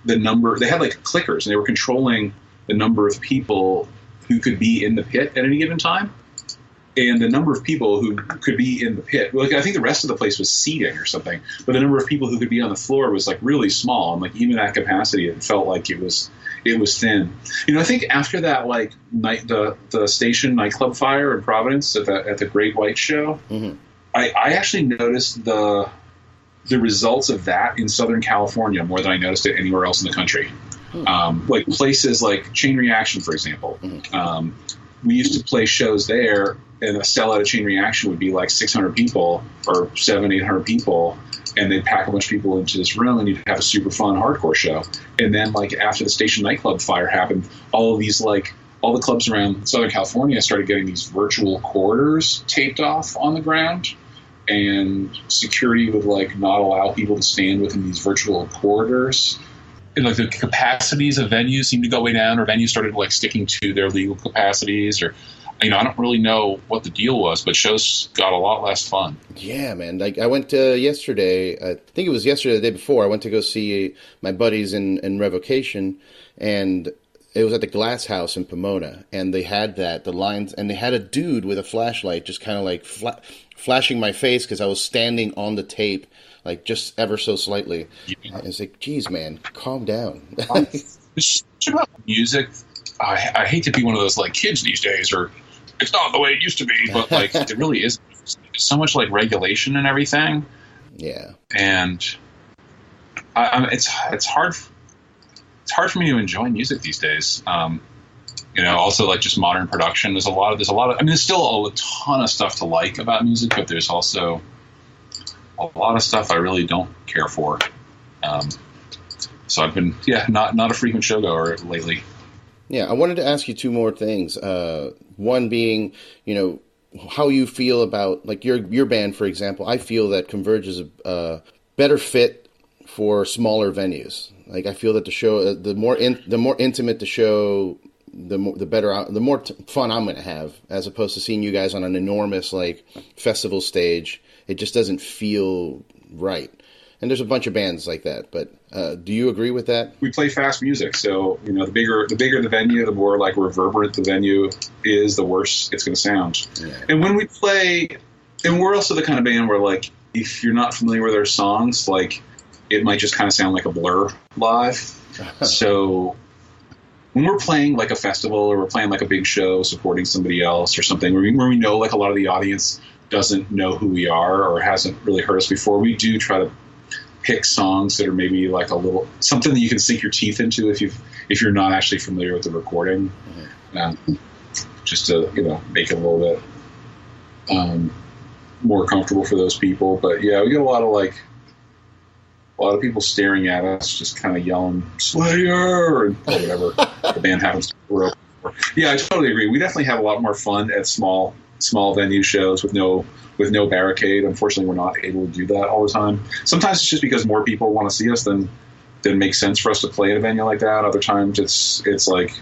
B: number. They had like clickers, and they were controlling the number of people who could be in the pit at any given time. And the number of people who could be in the pit, like I think the rest of the place was seating or something, but the number of people who could be on the floor was like really small, and like even at capacity, it felt like it was thin. You know, I think after that, like the station nightclub fire in Providence at the Great White Show, mm-hmm. I actually noticed the results of that in Southern California more than I noticed it anywhere else in the country. Mm-hmm. Like places like Chain Reaction, for example. Mm-hmm. We used to play shows there, and a sellout of Chain Reaction would be like 600 people or 700-800 people, and they'd pack a bunch of people into this room, and you'd have a super fun hardcore show. And then, like, after the station nightclub fire happened, all the clubs around Southern California started getting these virtual corridors taped off on the ground, and security would, like, not allow people to stand within these virtual corridors. And like the capacities of venues seemed to go way down, or venues started like sticking to their legal capacities, or I don't really know what the deal was, but shows got a lot less fun.
A: Yeah, man. Like I went yesterday, I think it was yesterday, the day before, I went to go see my buddies in Revocation, and it was at the Glass House in Pomona, and they had the lines, and they had a dude with a flashlight just kind of like flashing my face because I was standing on the tape, like just ever so slightly. Yeah. It's like, geez, man, calm down.
B: About music, I hate to be one of those like kids these days, or it's not the way it used to be, but like it really is. There's so much like regulation and everything.
A: Yeah, and
B: it's hard. It's hard for me to enjoy music these days. Also like just modern production. There's a lot of. I mean, there's still a ton of stuff to like about music, but there's also a lot of stuff I really don't care for. So I've been, not a frequent showgoer lately.
A: Yeah, I wanted to ask you two more things. One being, how you feel about like your band, for example. I feel that Converge is a better fit for smaller venues. Like I feel that the show, the more intimate the show, the better, the more fun I'm going to have, as opposed to seeing you guys on an enormous like festival stage. It just doesn't feel right. And there's a bunch of bands like that, but do you agree with that?
B: We play fast music, so the bigger the venue, the more like reverberant the venue is, the worse it's going to sound. Yeah. And when we play, and we're also the kind of band where like if you're not familiar with our songs, like it might just kind of sound like a blur live. So when we're playing like a festival or we're playing like a big show supporting somebody else or something, where we know like a lot of the audience doesn't know who we are or hasn't really heard us before, we do try to pick songs that are maybe like a little something that you can sink your teeth into if you're not actually familiar with the recording. Mm-hmm. just to make it a little bit more comfortable for those people. But yeah, we get a lot of people staring at us, just kind of yelling Slayer and whatever the band happens to throw. Yeah, I totally agree. We definitely have a lot more fun at small venue shows with no barricade. Unfortunately, we're not able to do that all the time. Sometimes it's just because more people want to see us than makes sense for us to play at a venue like that. Other times it's like,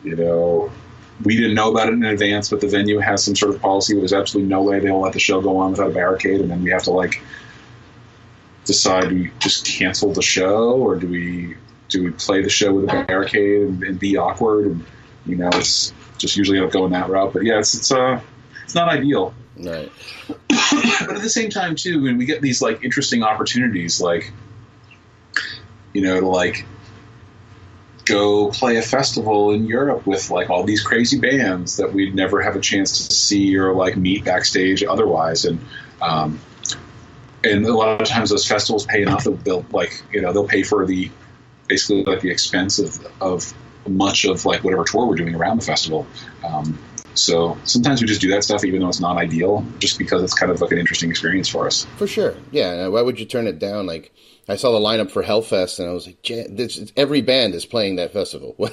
B: we didn't know about it in advance, but the venue has some sort of policy where there's absolutely no way they'll let the show go on without a barricade, and then we have to decide, do we just cancel the show, or do we play the show with a barricade and be awkward? And it's just usually end up going that route. But yeah, it's not ideal.
A: Right.
B: But at the same time too, when we get these interesting opportunities, to go play a festival in Europe with all these crazy bands that we'd never have a chance to see or meet backstage otherwise, and a lot of times those festivals pay enough that they'll pay for the expense of much of whatever tour we're doing around the festival. So sometimes we just do that stuff even though it's not ideal, just because it's kind of an interesting experience for us.
A: For sure. Yeah. Why would you turn it down? I saw the lineup for Hellfest and I was like, every band is playing that festival.
B: Oh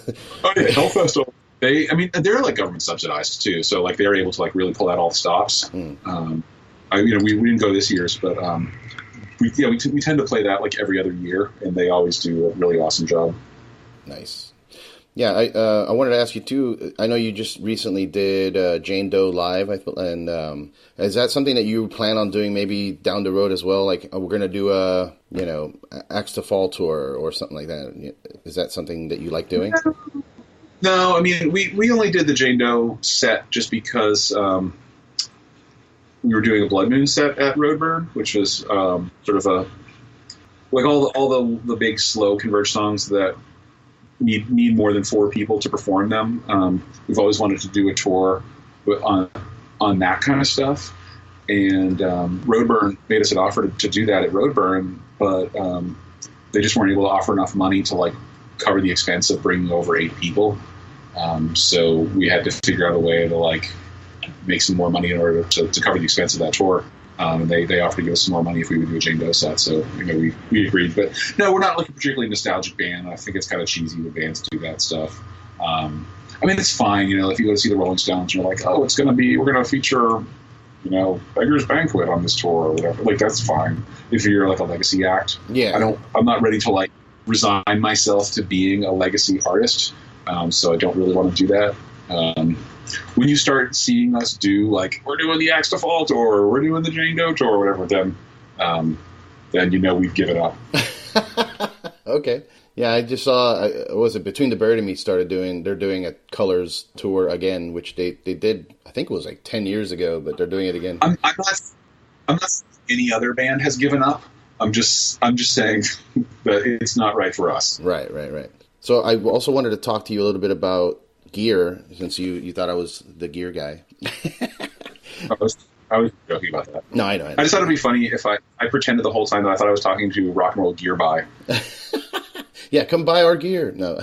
B: yeah, Hellfest. They're government subsidized too. So they're able to really pull out all the stops. We didn't go this year's, but we tend to play that every other year, and they always do a really awesome job.
A: Nice. Yeah, I wanted to ask you too. I know you just recently did Jane Doe live, and is that something that you plan on doing maybe down the road as well? We're going to do a Axe to Fall tour or something like that. Is that something that you like doing?
B: No, we only did the Jane Doe set just because we were doing a Blood Moon set at Roadburn, which was sort of all the big slow Converge songs that need more than 4 people to perform them. We've always wanted to do a tour on that kind of stuff, and Roadburn made us an offer to do that at Roadburn, but they just weren't able to offer enough money to cover the expense of bringing over 8 people. So we had to figure out a way to make some more money in order to cover the expense of that tour. And they offered to give us some more money if we would do a Jane Doe set. So we agreed. But no, we're not a particularly nostalgic band. I think it's kind of cheesy when bands do that stuff. It's fine. If you go to see the Rolling Stones, you're like, oh, we're going to feature, Beggar's Banquet on this tour or whatever. That's fine if you're a legacy act.
A: Yeah.
B: I'm not ready to resign myself to being a legacy artist. So I don't really want to do that. When you start seeing us do we're doing the Axe to Fall tour, or we're doing the Jane Doe tour, or whatever, then we've given up.
A: Okay. Yeah, I just saw. Was it Between the Bird and Me they're doing a Colors tour again, which they did. I think it was 10 years ago, but they're doing it again.
B: I'm not saying any other band has given up. I'm just saying that it's not right for us.
A: Right. So I also wanted to talk to you a little bit about gear, since you thought I was the gear guy.
B: I was joking about that.
A: No, I know.
B: I just thought it'd be funny if I pretended the whole time that I thought I was talking to RocknRoll Gear Buy.
A: Yeah, come buy our gear. No,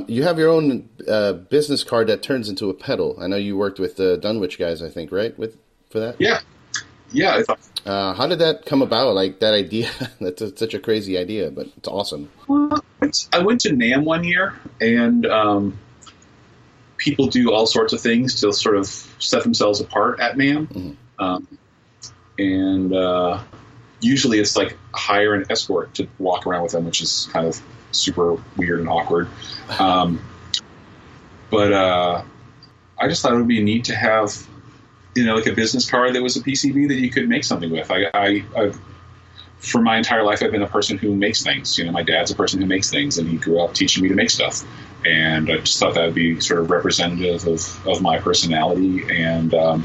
A: you have your own business card that turns into a pedal. I know you worked with the Dunwich guys, I think, right? For that?
B: Yeah.
A: How did that come about? That idea? That's such a crazy idea, but it's awesome.
B: Well, I went to NAMM one year, and people do all sorts of things to sort of set themselves apart at NAMM. And usually it's hire an escort to walk around with them, which is kind of super weird and awkward. But I just thought it would be neat to have, a business card that was a PCB that you could make something with. I for my entire life, I've been a person who makes things. My dad's a person who makes things, and he grew up teaching me to make stuff. And I just thought that would be sort of representative of my personality, and a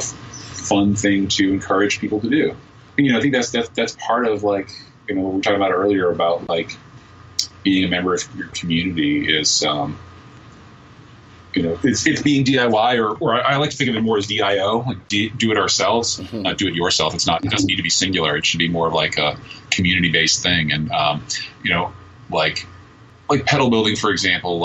B: fun thing to encourage people to do. I think that's part of what we were talking about earlier about being a member of your community is it's being DIY, or I like to think of it more as DIO, do it ourselves, not do it yourself. It doesn't need to be singular. It should be more of a community based thing, and like pedal building, for example,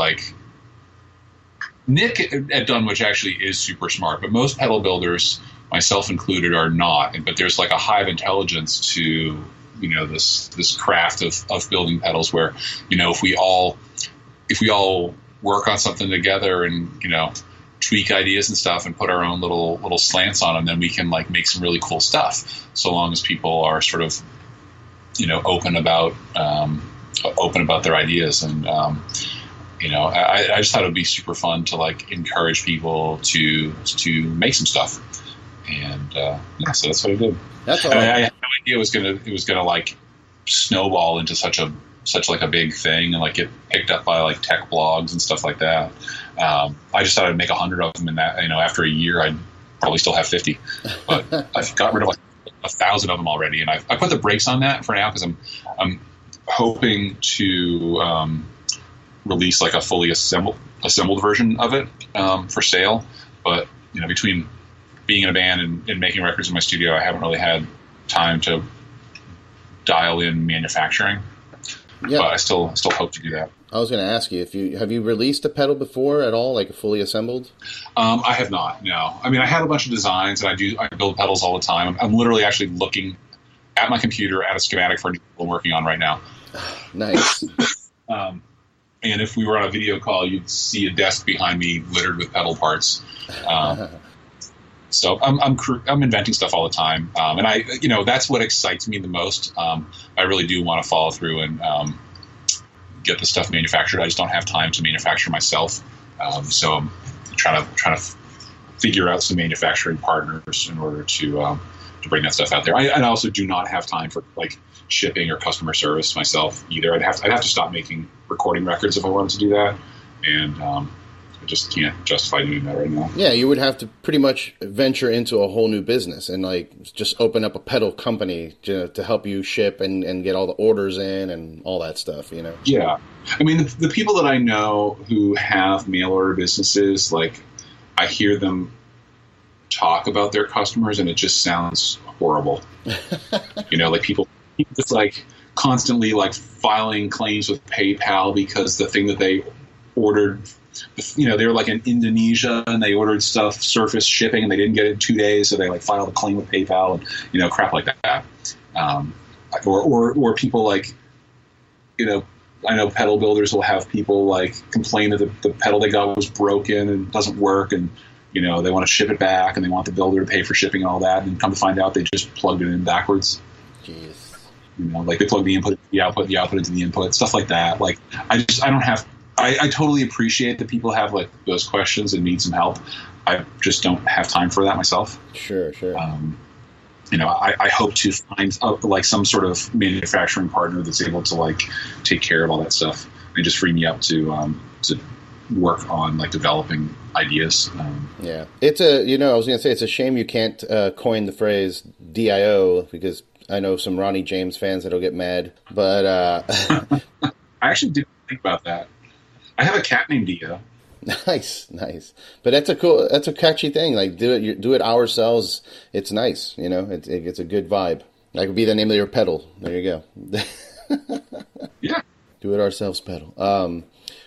B: Nick at Dunwich actually is super smart, but most pedal builders, myself included, are not. But there's like a hive intelligence to, this craft of building pedals where, if we all work on something together and, tweak ideas and stuff and put our own little slants on them, then we can like make some really cool stuff. So long as people are sort of, open about their ideas. And, I just thought it would be super fun to like encourage people to make some stuff. And, so that's what I did.
A: That's all.
B: I had no idea it was gonna like snowball into such like a big thing and like get picked up by like tech blogs and stuff like that. I just thought I'd make 100 of them, and that after a year I'd probably still have 50. But I've got rid of like 1,000 of them already, and I put the brakes on that for now because I'm hoping to release like a fully assembled version of it for sale. But between being in a band and making records in my studio, I haven't really had time to dial in manufacturing. Yeah. But I still hope to do that.
A: I was going to ask you have you released a pedal before at all, like fully assembled?
B: I have not. No. I mean, I have a bunch of designs, and I build pedals all the time. I'm literally actually looking at my computer at a schematic for a new pedal I'm working on right now.
A: Nice.
B: And if we were on a video call, you'd see a desk behind me littered with pedal parts. So I'm inventing stuff all the time, and I that's what excites me the most. I really do want to follow through and get the stuff manufactured. I just don't have time to manufacture myself, so I'm trying to figure out some manufacturing partners in order to bring that stuff out there. I also do not have time for like shipping or customer service myself either. I'd have to stop making recording records if I wanted to do that, and I just can't justify doing that right now.
A: Yeah, you would have to pretty much venture into a whole new business and like just open up a pedal company to help you ship and get all the orders in and all that stuff,
B: Yeah. I mean, the people that I know who have mail order businesses, like I hear them talk about their customers and it just sounds horrible. Like people just like constantly like filing claims with PayPal because the thing that they ordered, they were like in Indonesia and they ordered stuff surface shipping and they didn't get it in 2 days, so they like filed a claim with PayPal and crap like that. Or people like, I know pedal builders will have people like complain that the pedal they got was broken and doesn't work, and they want to ship it back and they want the builder to pay for shipping and all that, and come to find out they just plugged it in backwards.
A: Jeez.
B: Like they plug the input into the output into the input, stuff like that. Like I totally appreciate that people have like those questions and need some help. I just don't have time for that myself.
A: Sure.
B: I hope to find like some sort of manufacturing partner that's able to like take care of all that stuff and just free me up to work on like developing ideas.
A: Yeah, it's I was going to say it's a shame you can't coin the phrase DIO, because I know some Ronnie James fans that'll get mad. But
B: I actually didn't think about that. I have a cat named Dio.
A: Nice. But that's a catchy thing. Like do it ourselves. It's nice, it's a good vibe. That could be the name of your pedal. There you go.
B: Yeah.
A: Do it ourselves pedal.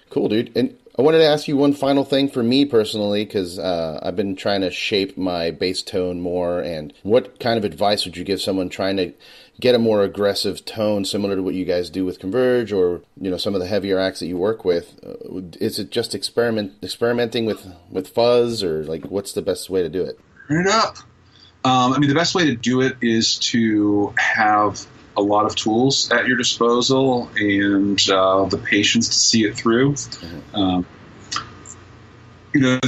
A: Cool, dude. And I wanted to ask you one final thing for me personally, because I've been trying to shape my bass tone more. And what kind of advice would you give someone trying to get a more aggressive tone, similar to what you guys do with Converge, or some of the heavier acts that you work with? Is it just experimenting with Fuzz, or like what's the best way to do it?
B: Turn it up. The best way to do it is to have a lot of tools at your disposal and the patience to see it through. Mm-hmm.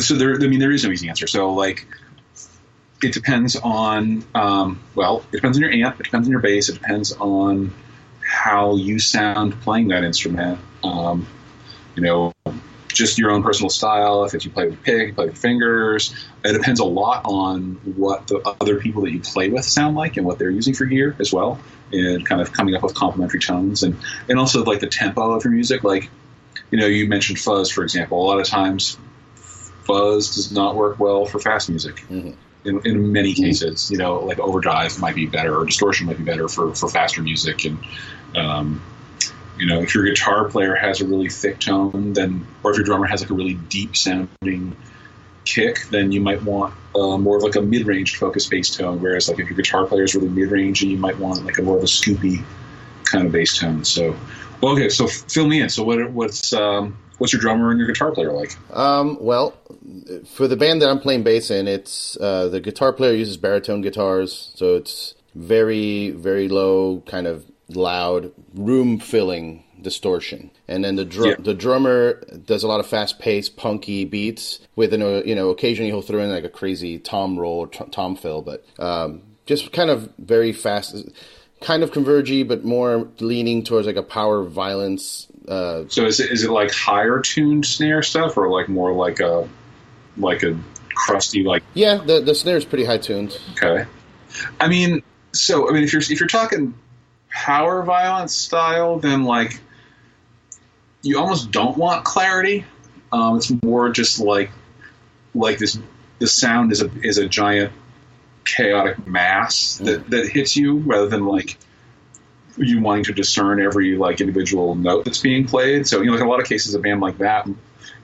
B: So there is no easy answer. So like, it depends on, it depends on your amp, it depends on your bass, it depends on how you sound playing that instrument. Just your own personal style. If you play with a pick, you play with fingers. It depends a lot on what the other people that you play with sound like and what they're using for gear as well, and kind of coming up with complementary tones and also like the tempo of your music. Like, you mentioned Fuzz, for example. A lot of times Fuzz does not work well for fast music. Mm-hmm. In many cases, like overdrive might be better or distortion might be better for faster music. And, if your guitar player has a really thick tone, then, or if your drummer has like a really deep sounding kick, then you might want more of like a mid-range focused bass tone. Whereas like if your guitar player is really mid-range, you might want like a more of a scoopy kind of bass tone. So, well, okay, so fill me in. So what's your drummer and your guitar player like?
A: Well, for the band that I'm playing bass in, it's the guitar player uses baritone guitars, so it's very, very low, kind of loud, room-filling distortion. And then the drummer does a lot of fast-paced, punky beats with, occasionally he'll throw in like a crazy tom roll, tom fill, but just kind of very fast, kind of Converge-y, but more leaning towards like a power violence.
B: So is it like higher tuned snare stuff, or like more like a crusty like?
A: Yeah, the snare is pretty high tuned.
B: Okay, I mean, if you're talking power violence style, then like you almost don't want clarity. It's more just like this. The sound is a giant chaotic mass that hits you, rather than like you wanting to discern every like individual note that's being played. So, like in a lot of cases, a band like that,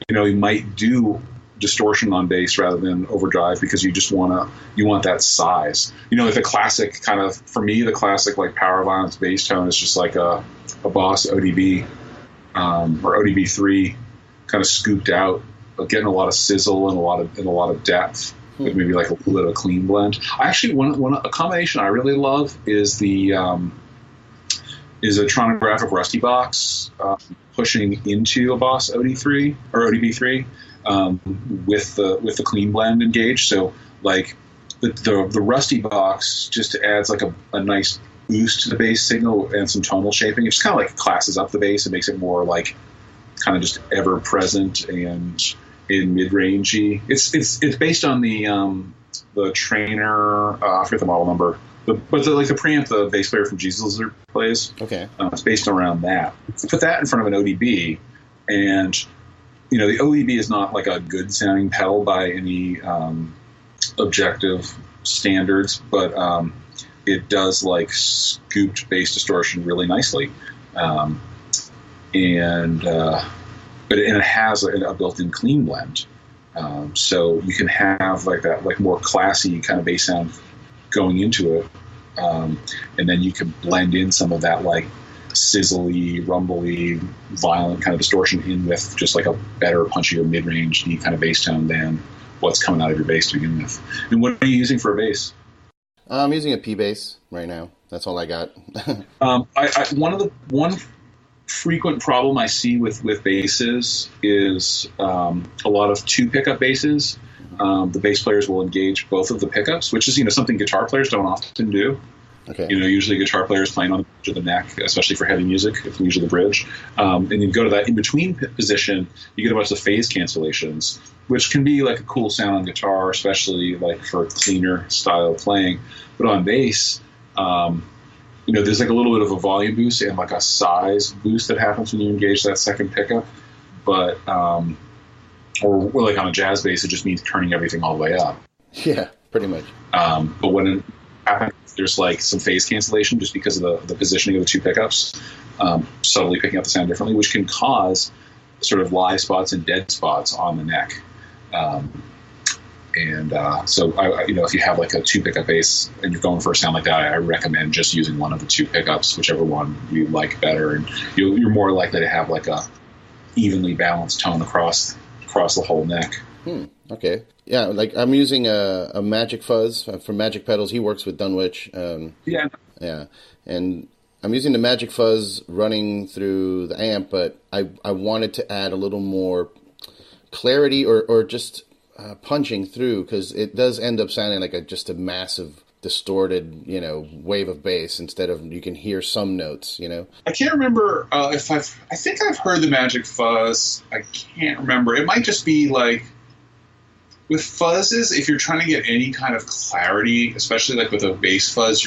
B: you might do distortion on bass rather than overdrive, because you want that size. Like the classic kind of, for me, the classic like power violence bass tone is just like a Boss ODB or ODB3 kind of scooped out, getting a lot of sizzle and a lot of depth. With maybe like a little clean blend. I actually a combination I really love is is a Tronographic Rusty Box pushing into a Boss OD3 or ODB3 with the clean blend engaged. So like the Rusty Box just adds like a nice boost to the bass signal and some tonal shaping. It just kind of like classes up the bass and makes it more like kind of just ever present and in mid-rangey. It's based on the Trainer. I forget the model number, but the preamp the bass player from Jesus Lizard plays.
A: Okay,
B: it's based around that. Put that in front of an ODB, and the ODB is not like a good sounding pedal by any objective standards, but it does like scooped bass distortion really nicely, but it has a built-in clean blend, so you can have like that like more classy kind of bass sound going into it, and then you can blend in some of that like sizzly, rumbly, violent kind of distortion in with just like a better, punchier mid-range kind of bass tone than what's coming out of your bass to begin with. And what are you using for a bass?
A: I'm using a P bass right now. That's all I got.
B: One frequent problem I see with basses is a lot of two pickup basses. The bass players will engage both of the pickups, which is something guitar players don't often do.
A: Okay.
B: Usually guitar players playing on the bridge of the neck, especially for heavy music, it's usually the bridge. And you go to that in between position, you get a bunch of phase cancellations, which can be like a cool sound on guitar, especially like for cleaner style playing. But on bass, there's like a little bit of a volume boost and like a size boost that happens when you engage that second pickup. But, or like on a jazz bass, it just means turning everything all the way up.
A: Yeah, pretty much.
B: But when it happens, there's like some phase cancellation just because of the positioning of the two pickups, subtly picking up the sound differently, which can cause sort of live spots and dead spots on the neck. So if you have like a two pickup bass and you're going for a sound like that, I recommend just using one of the two pickups, whichever one you like better, and you're more likely to have like a evenly balanced tone across the whole neck.
A: Okay. Yeah, like I'm using a Magic Fuzz from Magic Pedals. He works with Dunwich. Yeah. And I'm using the Magic Fuzz running through the amp, but I wanted to add a little more clarity or just punching through, because it does end up sounding like just a massive distorted, wave of bass instead of you can hear some notes,
B: I can't remember I think I've heard the Magic Fuzz. I can't remember. It might just be like with fuzzes, if you're trying to get any kind of clarity, especially like with a bass fuzz,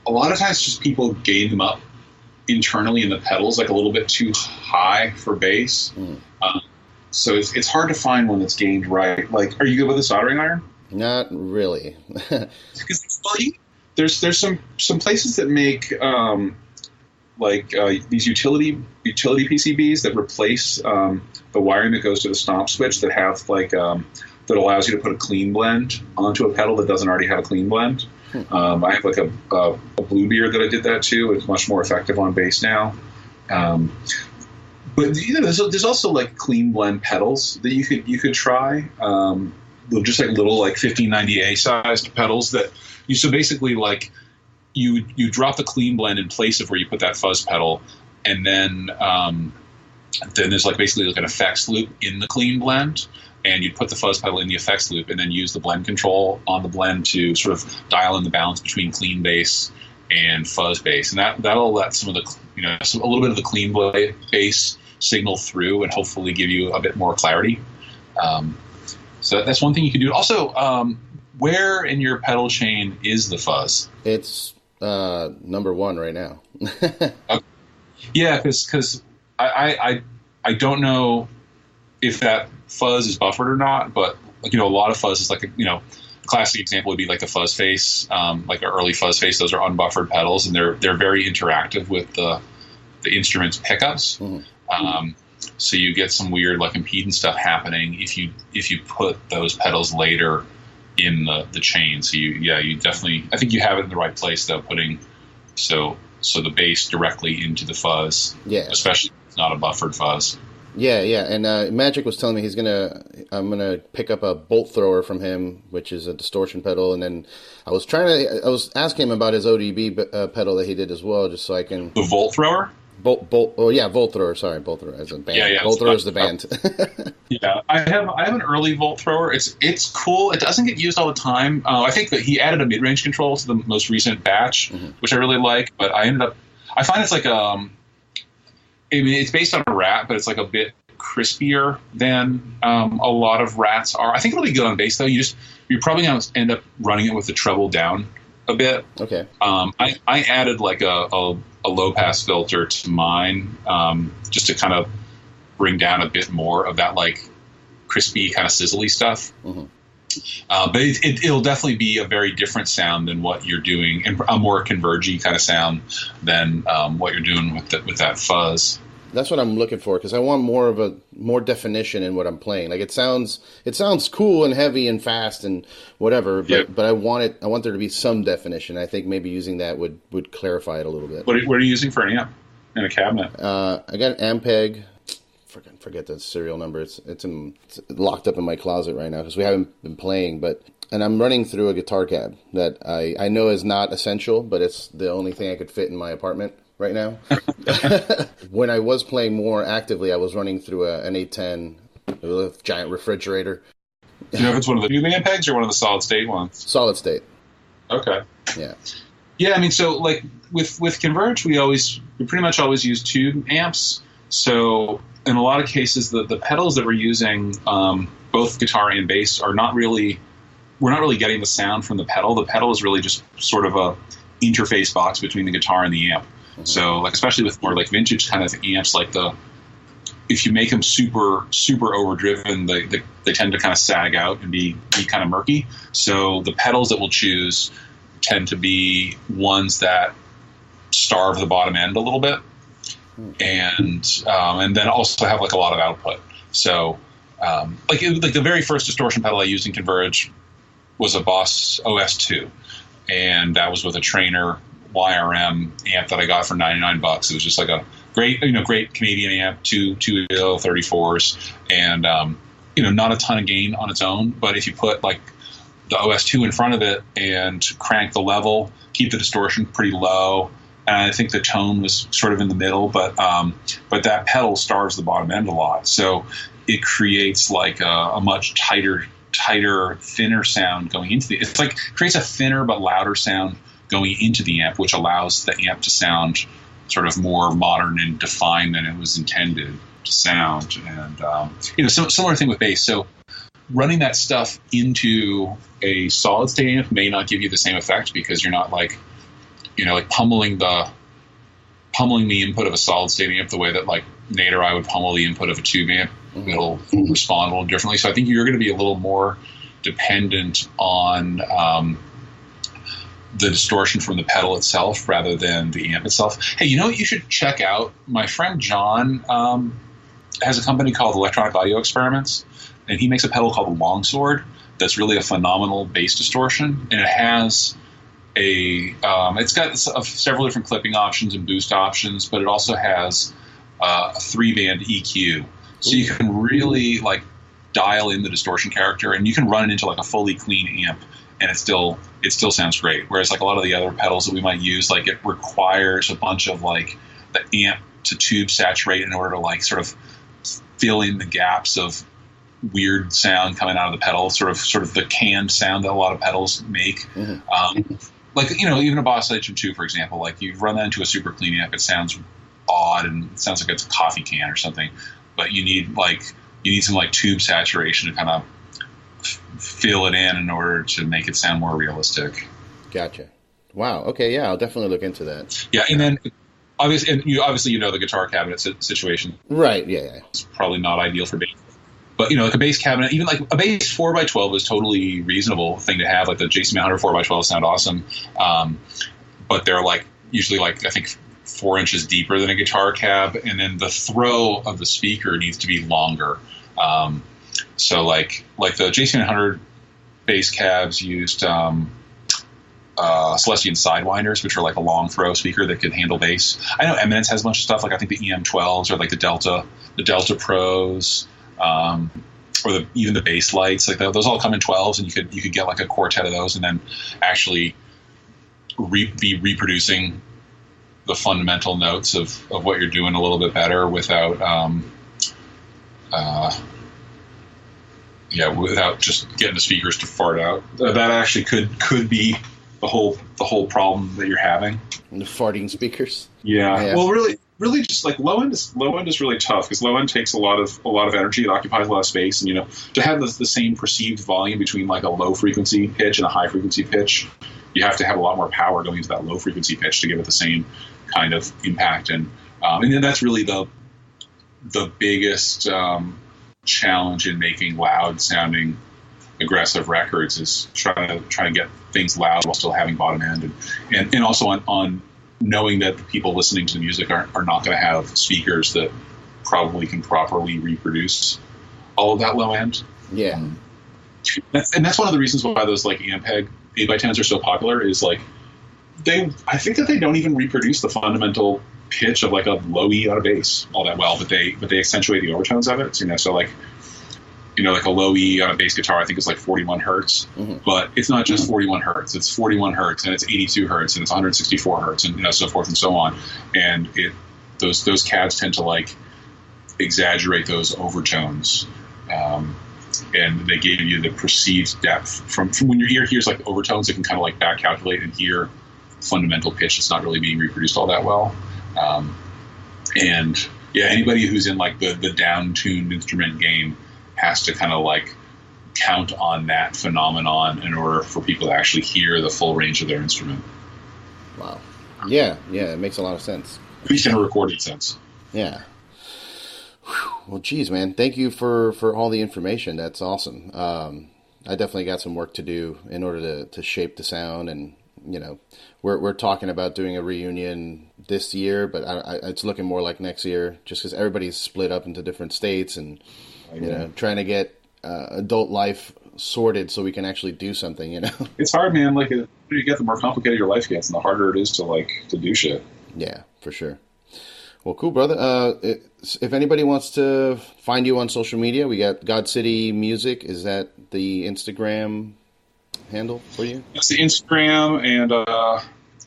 B: a lot of times just people gain them up internally in the pedals like a little bit too high for bass. So it's hard to find one that's gained right. Like, are you good with a soldering iron?
A: Not really.
B: Because there's some places that make these utility PCBs that replace the wiring that goes to the stomp switch that have that allows you to put a clean blend onto a pedal that doesn't already have a clean blend. I have like a Blue Beard that I did that to. It's much more effective on bass now. But there's also like clean blend pedals that you could try. Just like little like 1590A sized pedals that so basically like you drop the clean blend in place of where you put that fuzz pedal, and then there's like basically like an effects loop in the clean blend, and you'd put the fuzz pedal in the effects loop and then use the blend control on the blend to sort of dial in the balance between clean bass and fuzz bass, and that'll let some of the a little bit of the clean bass signal through and hopefully give you a bit more clarity. So that's one thing you can do. Also, where in your pedal chain is the fuzz?
A: It's number 1 right now.
B: Okay. Yeah, because I don't know if that fuzz is buffered or not, but a lot of fuzz is like a classic example would be like the fuzz face, like an early fuzz face. Those are unbuffered pedals, and they're very interactive with the instrument's pickups. Mm-hmm. So you get some weird like impedance stuff happening if you put those pedals later in the chain. So you definitely, I think you have it in the right place though, putting so the bass directly into the fuzz. Yeah. Especially if it's not a buffered fuzz.
A: Yeah. And Magic was telling me I'm gonna pick up a bolt thrower from him, which is a distortion pedal, and then I was asking him about his ODB pedal that he did as well, just so I can.
B: The volt thrower.
A: Volt thrower. Sorry, volt thrower as a band.
B: Yeah.
A: Volt thrower is the band.
B: Yeah, I have an early volt thrower. It's cool. It doesn't get used all the time. I think that he added a mid range control to the most recent batch, which I really like. But I find it's like it's based on a Rat, but it's like a bit crispier than a lot of Rats are. I think it'll be good on bass though. You're probably gonna end up running it with the treble down a bit.
A: Okay.
B: I added like a low pass filter to mine, just to kind of bring down a bit more of that like crispy kind of sizzly stuff. Mm-hmm. But it'll definitely be a very different sound than what you're doing, and a more convergy kind of sound than what you're doing with that fuzz.
A: That's what I'm looking for, because I want more definition in what I'm playing. Like it sounds cool and heavy and fast and whatever, but I want there to be some definition. I think maybe using that would clarify it a little bit.
B: What are you using for an amp in a cabinet?
A: I got an Ampeg. Forget the serial number. It's locked up in my closet right now because we haven't been playing. And I'm running through a guitar cab that I know is not essential, but it's the only thing I could fit in my apartment right now. When I was playing more actively, I was running through an 810 with a giant refrigerator.
B: Do you know if it's one of the new Ampegs or one of the solid state ones?
A: Solid state.
B: Okay.
A: Yeah.
B: Yeah, I mean, so like with Converge, we pretty much always use 2 amps. So in a lot of cases, the pedals that we're using, both guitar and bass, we're not really getting the sound from the pedal. The pedal is really just sort of a interface box between the guitar and the amp. Mm-hmm. So like, especially with more like vintage kind of amps, like if you make them super, super overdriven, they tend to kind of sag out and be kind of murky. So the pedals that we'll choose tend to be ones that starve the bottom end a little bit. And then also have like a lot of output. So like the very first distortion pedal I used in Converge was a Boss OS2, and that was with a Trainer YRM amp that I got for $99. It was just like a great Canadian amp, two 34s, and not a ton of gain on its own. But if you put like the OS2 in front of it and crank the level, keep the distortion pretty low, and I think the tone was sort of in the middle, but that pedal starves the bottom end a lot. So it creates like a much tighter, thinner sound going into it's like creates a thinner but louder sound going into the amp, which allows the amp to sound sort of more modern and defined than it was intended to sound. And similar thing with bass. So running that stuff into a solid state amp may not give you the same effect, because you're not like pummeling the input of a solid state amp the way that like Nate or I would pummel the input of a tube amp. Mm-hmm. It'll respond a little differently. So I think you're going to be a little more dependent on the distortion from the pedal itself rather than the amp itself. Hey, you know what you should check out? My friend John has a company called Electronic Audio Experiments, and he makes a pedal called the Longsword that's really a phenomenal bass distortion, and it has it's got several different clipping options and boost options, but it also has a 3-band EQ, so you can really like dial in the distortion character, and you can run it into like a fully clean amp, and it still sounds great. Whereas like a lot of the other pedals that we might use, like it requires a bunch of like the amp to tube saturate in order to like sort of fill in the gaps of weird sound coming out of the pedal, sort of the canned sound that a lot of pedals make. Mm-hmm. Like, you know, even a Boss HM2, for example, like you run that into a super clean amp, it sounds odd and it sounds like it's a coffee can or something, but you need some like tube saturation to kind of fill it in order to make it sound more realistic.
A: Gotcha. Wow. Okay. Yeah, I'll definitely look into that.
B: Yeah, and then obviously you know the guitar cabinet situation.
A: Right. Yeah.
B: It's probably not ideal for bass, but you know, like a bass cabinet, even like a bass 4x12 is totally reasonable thing to have. Like the JC 100 4x12 sound awesome, but they're like usually like I think 4 inches deeper than a guitar cab, and then the throw of the speaker needs to be longer. So like the JC 100 bass cabs used Celestion Sidewinders, which are like a long throw speaker that can handle bass. I know Eminence has a bunch of stuff. Like I think the EM12s or like the Delta Pros, or even the bass lights. Like those all come in 12s, and you could get like a quartet of those, and then actually be reproducing the fundamental notes of what you're doing a little bit better without without just getting the speakers to fart out. That actually could be the whole problem that you're having.
A: And the farting speakers.
B: Yeah. Well, really, just like low end is really tough because low end takes a lot of energy. It occupies a lot of space, and you know, to have the same perceived volume between like a low frequency pitch and a high frequency pitch, you have to have a lot more power going into that low frequency pitch to give it the same kind of impact. And then that's really the biggest challenge in making loud sounding aggressive records is trying to get things loud while still having bottom end, and also on knowing that the people listening to the music are not going to have speakers that probably can properly reproduce all of that low end.
A: Yeah.
B: And that's one of the reasons why those like Ampeg 8x10s are so popular is like I think that they don't even reproduce the fundamental pitch of like a low E on a bass all that well, but they accentuate the overtones of it. So like, you know, like a low E on a bass guitar, I think is like 41 hertz, mm-hmm. but it's not just 41 hertz. It's 41 hertz, and it's 82 hertz, and it's 164 hertz, and you know, so forth and so on. And those cabs tend to like exaggerate those overtones, and they give you the perceived depth from when your ear hears like overtones. It can kind of like back calculate and hear fundamental pitch that's not really being reproduced all that well. And yeah, anybody who's in like the down-tuned instrument game has to kind of like count on that phenomenon in order for people to actually hear the full range of their instrument.
A: Wow. Yeah, it makes a lot of sense.
B: At least in a recorded sense.
A: Yeah. Well, geez, man, thank you for all the information. That's awesome. I definitely got some work to do in order to shape the sound, and you know, we're talking about doing a reunion this year, but it's looking more like next year, just because everybody's split up into different states, and you know, trying to get adult life sorted so we can actually do something. You know,
B: it's hard, man. Like, the older you get, the more complicated your life gets, and the harder it is to do shit.
A: Yeah, for sure. Well, cool, brother. If anybody wants to find you on social media, we got God City Music. Is that the Instagram handle for you?
B: That's the Instagram, and I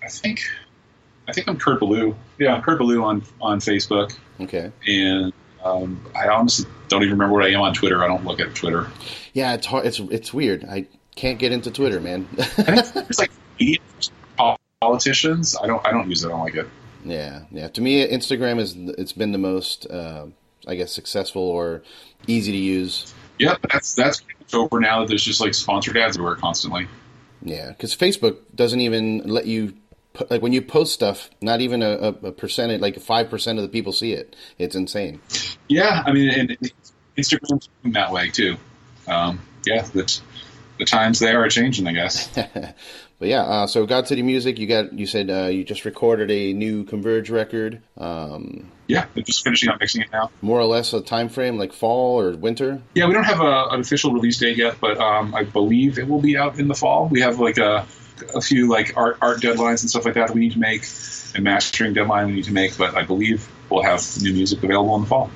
B: think I'm Kurt Ballou. Yeah, I'm Kurt Ballou on Facebook.
A: Okay.
B: And I honestly don't even remember what I am on Twitter. I don't look at Twitter.
A: Yeah, it's hard. It's weird. I can't get into Twitter, man.
B: It's like politicians. I don't use it. I don't like it.
A: Yeah. To me, Instagram it's been the most, I guess, successful or easy to use.
B: Yeah, that's over now that there's just like sponsored ads everywhere constantly.
A: Yeah, because Facebook doesn't even let you like when you post stuff. Not even a percentage, like 5% of the people see it. It's insane. Yeah,
B: I mean, and Instagram's that way too. Yeah, the times they are changing, I guess.
A: But yeah, so God City Music, you said you just recorded a new Converge record.
B: Yeah, they're just finishing up mixing it now.
A: More or less a time frame, like fall or winter?
B: Yeah, we don't have an official release date yet, but I believe it will be out in the fall. We have like a few like art deadlines and stuff like that we need to make, and mastering deadline we need to make, but I believe we'll have new music available in the fall.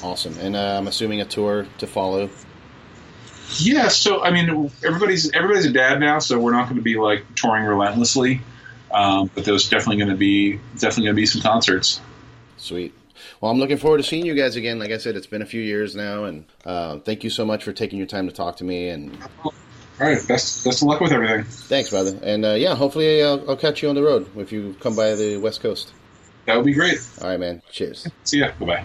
A: Awesome. And I'm assuming a tour to follow.
B: Yeah, so I mean, everybody's a dad now, so we're not going to be like touring relentlessly, but there's definitely going to be some concerts.
A: Sweet. Well, I'm looking forward to seeing you guys again. Like I said, it's been a few years now, and thank you so much for taking your time to talk to me. And
B: all right, best of luck with everything.
A: Thanks, brother. And yeah, hopefully I'll catch you on the road if you come by the West Coast.
B: That would be great.
A: All right, man. Cheers.
B: See ya. Bye-bye.